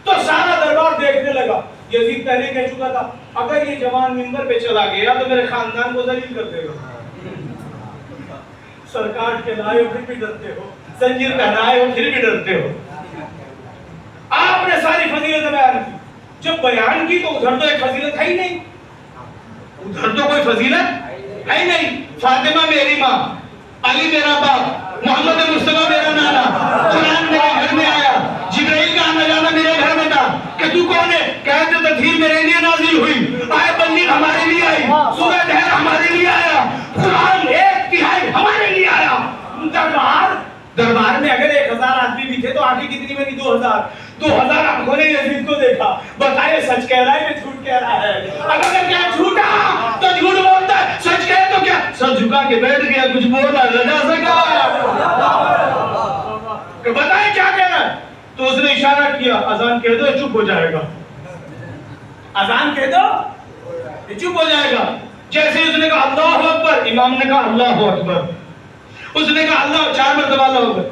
تو سارا دربار دیکھنے لگا۔ یزید پہلے کہہ چکا تھا اگر یہ جوان منبر پہ چلا گیا تو میرے خاندان کو ذلیل کر دے گا۔ سرکار کے لائے ہو پھر بھی ڈرتے ہو، زنجیر پہنائے ہو پھر بھی ڈرتے ہو۔ آپ نے ساری فضیلت بیان کی، جب بیان کی تو ادھر تو ایک فضیلت ہے ہی نہیں، ادھر تو کوئی فضیلت ہے ہی نہیں۔ فاطمہ میری ماں، علی میرا باپ، محمد مصطفیٰ میرا نانا، قرآن میرے گھر میں آیا، جبرائیل کا آنا جانا میرے گھر میں تھا، کہ تو کون ہے؟ کہتے تطہیر میرے لیے نازل ہوئی، آئے بلغ ہمارے لیے آئی، سورہ دہر ہمارے لیے آیا، قرآن 1/3 ہمارے لیے آیا۔ دربار میں اگر 1000 آدمی بھی تھے تو آنکھیں کتنی بنی؟ 2000 2000 آنکھوں نے یزید کو دیکھا۔ بتائے سچ کہہ رہا ہے کہ جھوٹ کہہ رہا ہے؟ اگر کیا جھوٹا تو جھوٹ بولتا ہے، سچ کہے تو کیا سر جھکا کے بیٹھ گیا، کچھ بولا نہ جا سکا، کہ بتائے کیا کہہ رہا ہے؟ تو اس نے اشارہ کیا اذان کہہ دو چپ ہو جائے گا۔ اذان کہہ دو یہ چپ ہو جائے گا. جیسے اس نے کہا اللہ اکبر، امام نے کہا اللہ اکبر. اس نے کہا اللہ 4 مرتبہ اللہ اکبر.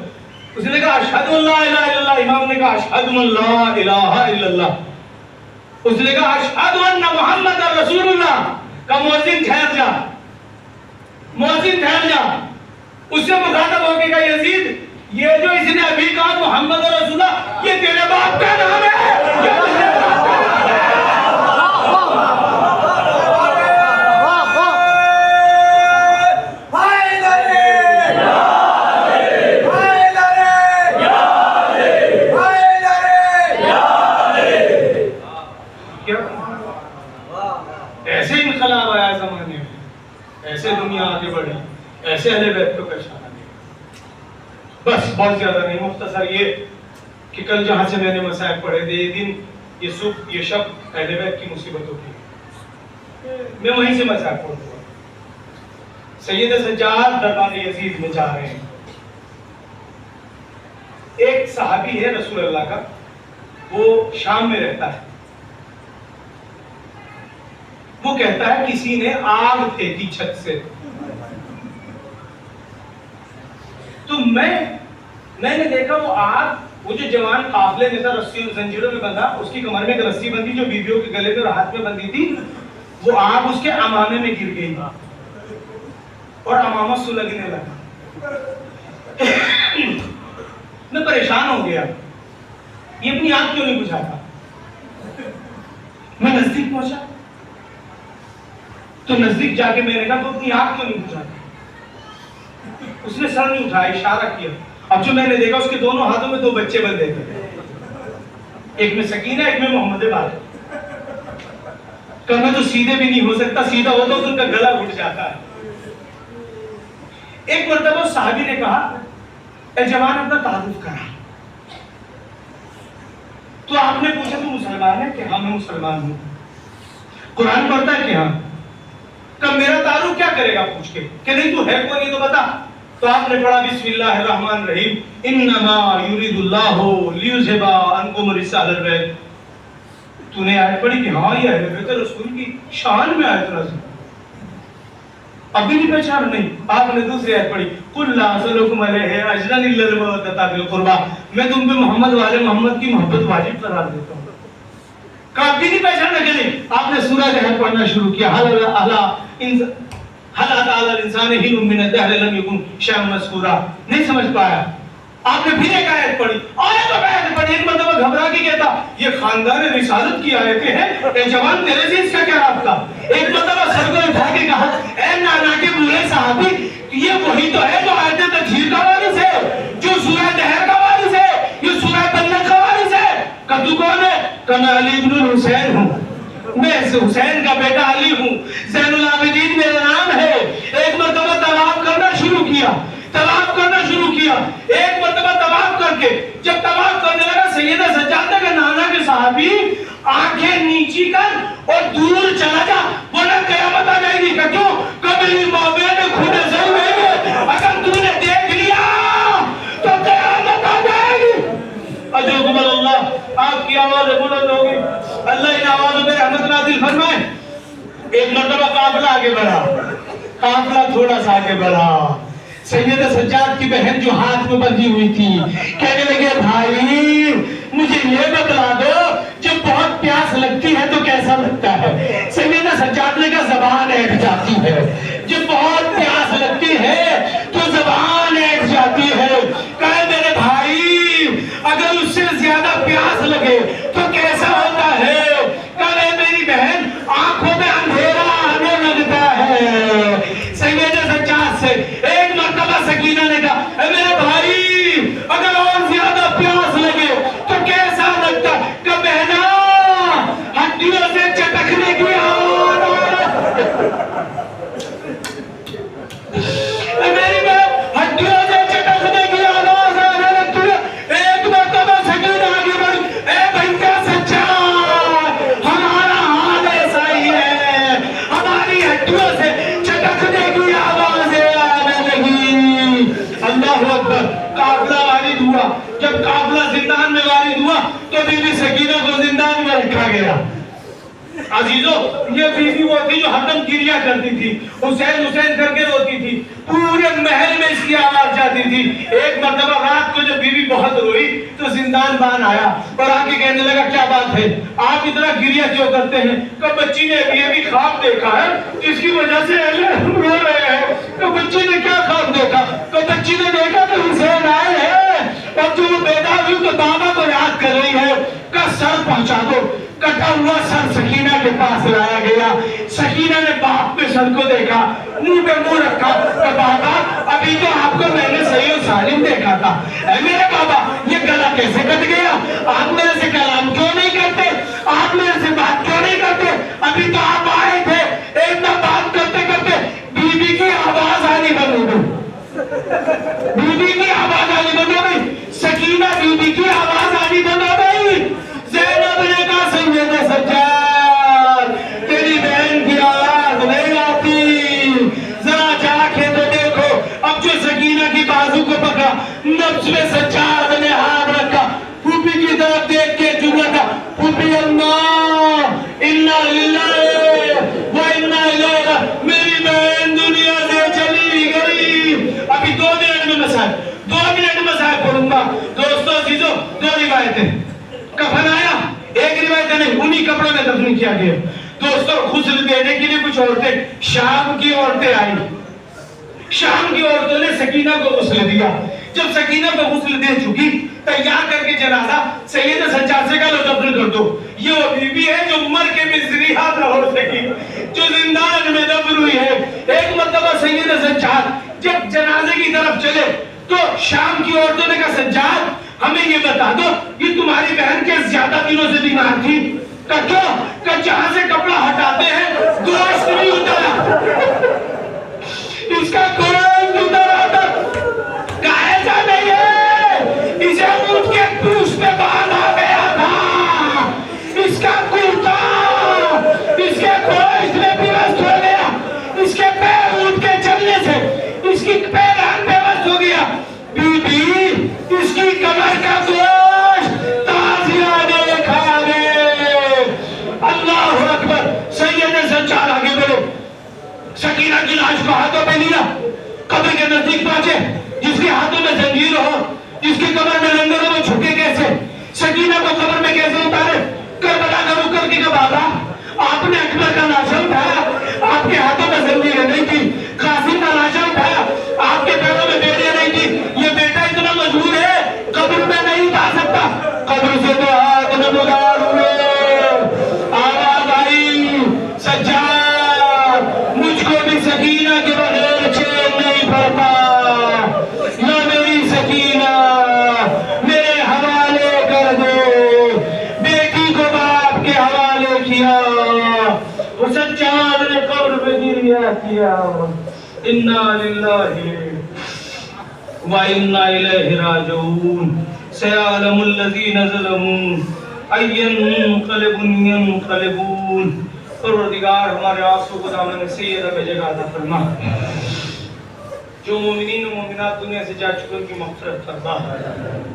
اس نے کہا اشہد ان لا الہ الا اللہ، امام نے کہا اشہد ان لا الہ الا اللہ. اس نے کہا اشہد ان محمد رسول اللہ. کا مؤذن ٹھہر جا، مؤذن ٹھہر جا. اس سے مخاطب ہو کے کہا یزید یہ جو اس نے ابھی کہا محمد رسول اللہ یہ تیرے باپ کا نام ہے. ایسے انقلاب آیا زمانے میں، ایسے دنیا آگے بڑھی، ایسے اہل بیت کو پہچانا گیا. بس بہت زیادہ نہیں، مختصر یہ کہ کل جہاں سے میں نے مسائل پڑھے تھے یہ دن یہ صبح یہ شب اہل بیت کی مصیبتوں کی، میں وہیں سے مسائل پڑھ دوں. سید سجاد دربار یزید میں جا رہے ہیں. ایک صحابی ہے رسول اللہ کا، وہ شام میں رہتا ہے. وہ کہتا ہے کسی نے آگ پھینکی چھت سے. تو میں نے دیکھا وہ آگ، وہ جو جوان قافلے میں تھا رسی زنجیروں میں بندھا، اس کی کمر میں ایک رسی بندھی جو بیویوں کے گلے میں اور ہاتھ میں بندھی تھی، وہ آگ اس کے امامے میں گر گئی اور امامہ سلگنے لگا. میں پریشان ہو گیا، یہ اپنی آگ کیوں نہیں بجھاتا. میں نزدیک پہنچا تو نزدیک جا کے میں نے کہا تو اپنی آنکھ کیوں نہیں بجھاتا. اس نے سر نہیں اٹھایا، اشارہ کیا. اب جو میں نے دیکھا اس کے دونوں ہاتھوں میں 2 بچے بندھے تھے، ایک میں سکینہ ایک میں محمد بارے. کہ میں تو سیدھے بھی نہیں ہو سکتا، سیدھا ہوتا تو ان کا گلا گھٹ جاتا ہے. ایک مرتبہ صحابی نے کہا اے جوان اپنا تعارف کرا. تو آپ نے پوچھا تو مسلمان ہے کہ ہاں میں مسلمان ہوں. قرآن پڑھتا ہے کہ ہاں. کہ میرا تعارف کیا کرے گا پوچھ کے کہ نہیں تو ہے کون یہ تو بتا. تو آپ نے پڑھا بسم اللہ الرحمن الرحیم انما یرید اللہ لیذھب عنکم الرجس اہل البیت. تو نے آیت پڑھی کہ ہاں یہ اہل بیت رسول کی شان میں آیت نازل. ابھی بھی پہچان نہیں. آپ نے دوسری آیت پڑھی قل لا اسألکم علیہ اجرا الا المودۃ فی القربى. میں تم پہ محمد والے محمد کی محبت واجب قرار دیتا ہوں. کبھی نہیں پہچانا کہ نہیں. آپ نے سورہ کہف پڑھنا شروع کیا حل اتى على الانسان حين من الدهر لم يكن شيئا مذكورا. نہیں سمجھ پایا. آپ نے پھر ایک آیت پڑھی، آیت پڑھی. ایک مرتبہ گھبرا کے کہتا یہ خاندان رسالت کی آیتیں ہیں، اے جوان تیرے سے اس کا کیا رابطہ. ایک مرتبہ سر کو اٹھا کے کہا اے نانا کے بوڑھے صحابی یہ وہی تو ہے جو آیت تطہیر کا وارث ہے، جو سورہ دہر کا وارث ہے، یہ سورہ بلد کا وارث ہے. کہ تو کون ہے؟ کہ میں علی بن الحسین ہوں، میں حسین کا بیٹا علی ہوں، زین العابدین میرا نام ہے. ایک مرتبہ طواف کرنا شروع کیا، طواف کرنا شروع کیا. ایک مرتبہ طواف کر کے جب طواف کرنے لگا سیدہ سجادہ کے نانا کے صحابی آنکھیں نیچی کر اور دور چلا جا ورنہ قیامت آ جائے گی. کہ کیوں؟ کہ میری مومن نے خود سے ہوئے اگر تو نے دیکھ لیا تو قیامت آ جائے گی. اجرکم اللہ. آپ کی آواز بلند ہوگی، اللہ ان آوازوں پہ رحمت نازل فرمائے. ایک مرتبہ قافلہ آگے بڑھا، قافلہ تھوڑا سا آگے بڑھا. سید سجاد کی بہن جو ہاتھ میں بندھی ہوئی تھی کہنے لگے بھائی مجھے یہ بتلا دو جب بہت پیاس لگتی ہے تو کیسا لگتا ہے. سید سجاد نے کہا زبان ایٹھ جاتی ہے. جب بہت پیاس لگتی ہے تو زبان ایٹھ جاتی ہے. کہے میرے بھائی اگر اس سے زیادہ پیاس لگے تو کیسا ہوتا ہے. کہے میری بہن آنکھوں میں اندھیرا آنے لگتا ہے. سید سجاد سے ایک مرتبہ سکینہ نے کہا اے میرے بھائی اگر اور زیادہ پیاس لگے تو کیسا لگتا. کہ بہنا ہڈیوں سے چٹکنے کی آواز میری بہن ہڈیوں سے چٹکنے کی آواز آنے لگتی ہے. ایک مرتبہ سکینہ آگے بڑھی اے بھیا سچا ہمارا حال ایسا ہی ہے، ہماری ہڈیوں سے چٹکنے کی آوازیں آنے لگی. اللہ اکبر. قافلہ وارد ہوا. جب قافلہ زندان میں وارد ہوا تو بی بی سکینہ کو زندان میں رکھا گیا. عزیزو یہ بیوی وہ تھی جو ہردم گریا کرتی تھی، حسین حسین کر کے روتی تھی، پورے محل میں اس کی آواز جاتی تھی۔ ایک مرتبہ رات کو جب بیوی بہت روئی تو زندان بان آیا اور آ کے کہنے لگا کیا بات ہے، آپ اتنا گریا کیوں کرتے ہیں؟ کہ بچی نے بھی خواب دیکھا ہے جس کی وجہ سے ہم رو رہے ہیں۔ کہ بچی نے کیا خواب دیکھا؟ کہ بچی نے دیکھا کہ حسین آئے ہیں اور جو بیدار ہوئی تو بابا کو یاد کر رہی ہے کہ سر پہنچا دو۔ کٹا ہوا سر سکینہ کے پاس لایا گیا، سکینہ نے باپ کے سر کو دیکھا، منہ پہ منہ رکھا کہ بابا ابھی تو آپ کو میں نے صحیح و سالم دیکھا تھا، اے میرے بابا یہ گلا کیسے کٹ گیا؟ آپ میرے سے کلام کیوں نہیں کرتے؟ آپ میرے سے بات کیوں نہیں کرتے؟ ابھی تو آپ آئے تھے، ایک دم بات کرتے کرتے بی بی کی آواز آنی بند ہو گئی، بی بی کی آواز آنی بند ہو گئی، سکینہ بی بی کی آواز آنی بند ہو گئی۔ زینب نے کہا سید سجاد تیری بہن کی آواز نہیں آتی، ذرا جا کے تو دیکھو۔ اب جو سکینہ کی بازو کو پکڑا، نبض میں سجاد نے ہاتھ رکھا، پھوپھی کی طرف دیکھ کے جملہ تھا، پھوپھی اللہ انا للہ و انا الیہ، میری بہن دنیا سے چلی گئی۔ ابھی 2 منٹ میں مسائل 2 منٹ مسائل پڑھوں گا۔ دوستو عزیزو 2 روایتیں، کفن آیا، ایک روایت نہیں، انہی کپڑوں میں دفن کیا گیا۔ دوستو غسل دینے کے لیے کچھ عورتیں، شام کی عورتیں آئیں، شام کی عورتوں نے سکینہ کو غسل دیا۔ جب سکینہ کو غسل دے چکی، تیار کر کے جنازہ سید سجاد سے کہا لو دفن کر دو۔ یہ وہ بی بی ہے جو مر کے بھی زریحہ نہ ہو سکی، جو زندان میں دفن ہوئی ہے۔ ایک مرتبہ سید سجاد جب جنازے کی طرف چلے تو شام کی عورتوں نے کہا سجاد ہمیں یہ بتا دو یہ تمہاری بہن کے زیادہ دنوں سے بیمار تھی؟ کہ کیوں؟ کہ جہاں سے کپڑا ہٹاتے ہیں گوشت نہیں اترا، اس کا گوشت اتر آتا، کہ ایسا نہیں ہے، اسے اونٹ کے پوچھ پہ باندھا گیا تھا، اس کا کرتا اس کے گوشت میں پیوست ہو گیا، اس کے پیر اونٹ کے چلنے سے اس کی پیران پیوست ہو گیا۔ بی بی اس کی کمر کا گوشت تازیہ نے کھا گئے۔ اللہ اکبر۔ سید سجاد آگے بڑھو، سکینہ کی لاش کو ہاتھوں پہ لیا، قبر کے نزدیک پہنچے، جس کے ہاتھوں میں زنجیر ہو، جس کی کمر میں لنگر ہو، وہ جھکے کیسے؟ سکینہ کو قبر میں کیسے اتارے؟ کربلا کا رک کر کے کہ بابا آپ نے اکبر کا لاشا اٹھایا، آپ کے ہاتھوں میں زنجیریں نہیں تھی، قاسم کا لاشا اٹھایا، آپ کے پیروں میں بیڑیاں نہیں تھی، یہ بیٹا اتنا مجبور ہے قبر میں نہیں جا سکتا۔ قبر سے تو ہاتھ نمودار ہوئے، آواز آئی سجاد مجھ کو بھی سکینہ کے بغیر چین نہیں پڑتا، یا میری سکینہ میرے حوالے کر دے۔ بیٹی کو باپ کے حوالے کیا، وہ سجاد نے قبر میں گریہ کیا، انا للہ وَإِنَّا إِلَيْهِ رَاجِعُونَ سَيَعْلَمُ الَّذِينَ ظَلَمُوا أَيَّ مُنقَلِبٍ يَنقَلِبُونَ۔ پروردگار ہمارے آنسو کو دامن سیدہ میں جگہ عطا فرما، جو مومنین و مومنات دنیا سے جا چکے ان کی مغفرت فرما،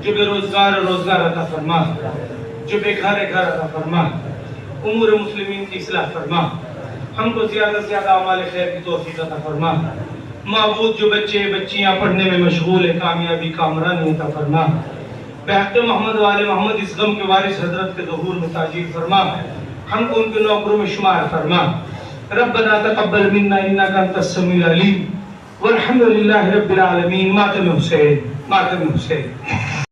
جو بے روزگار روزگار عطا فرما، جو بے گھر گھر عطا فرما، امور مسلمین کی اصلاح فرما، ہم کو زیادہ سے زیادہ اعمال خیر کی توفیق عطا فرما۔ معبود جو بچے بچیاں پڑھنے میں مشغول ہیں کامیابی کامرانی عطا فرما، بحق محمد و آل محمد اس غم کے وارث حضرت کے ظہور میں تاجیل فرما، ہم کو ان کے نوکروں میں شمار فرما۔ ربنا تقبل منا انک انت السمیع العلیم والحمد للہ رب العالمین۔ ماتم حسین، ماتم حسین۔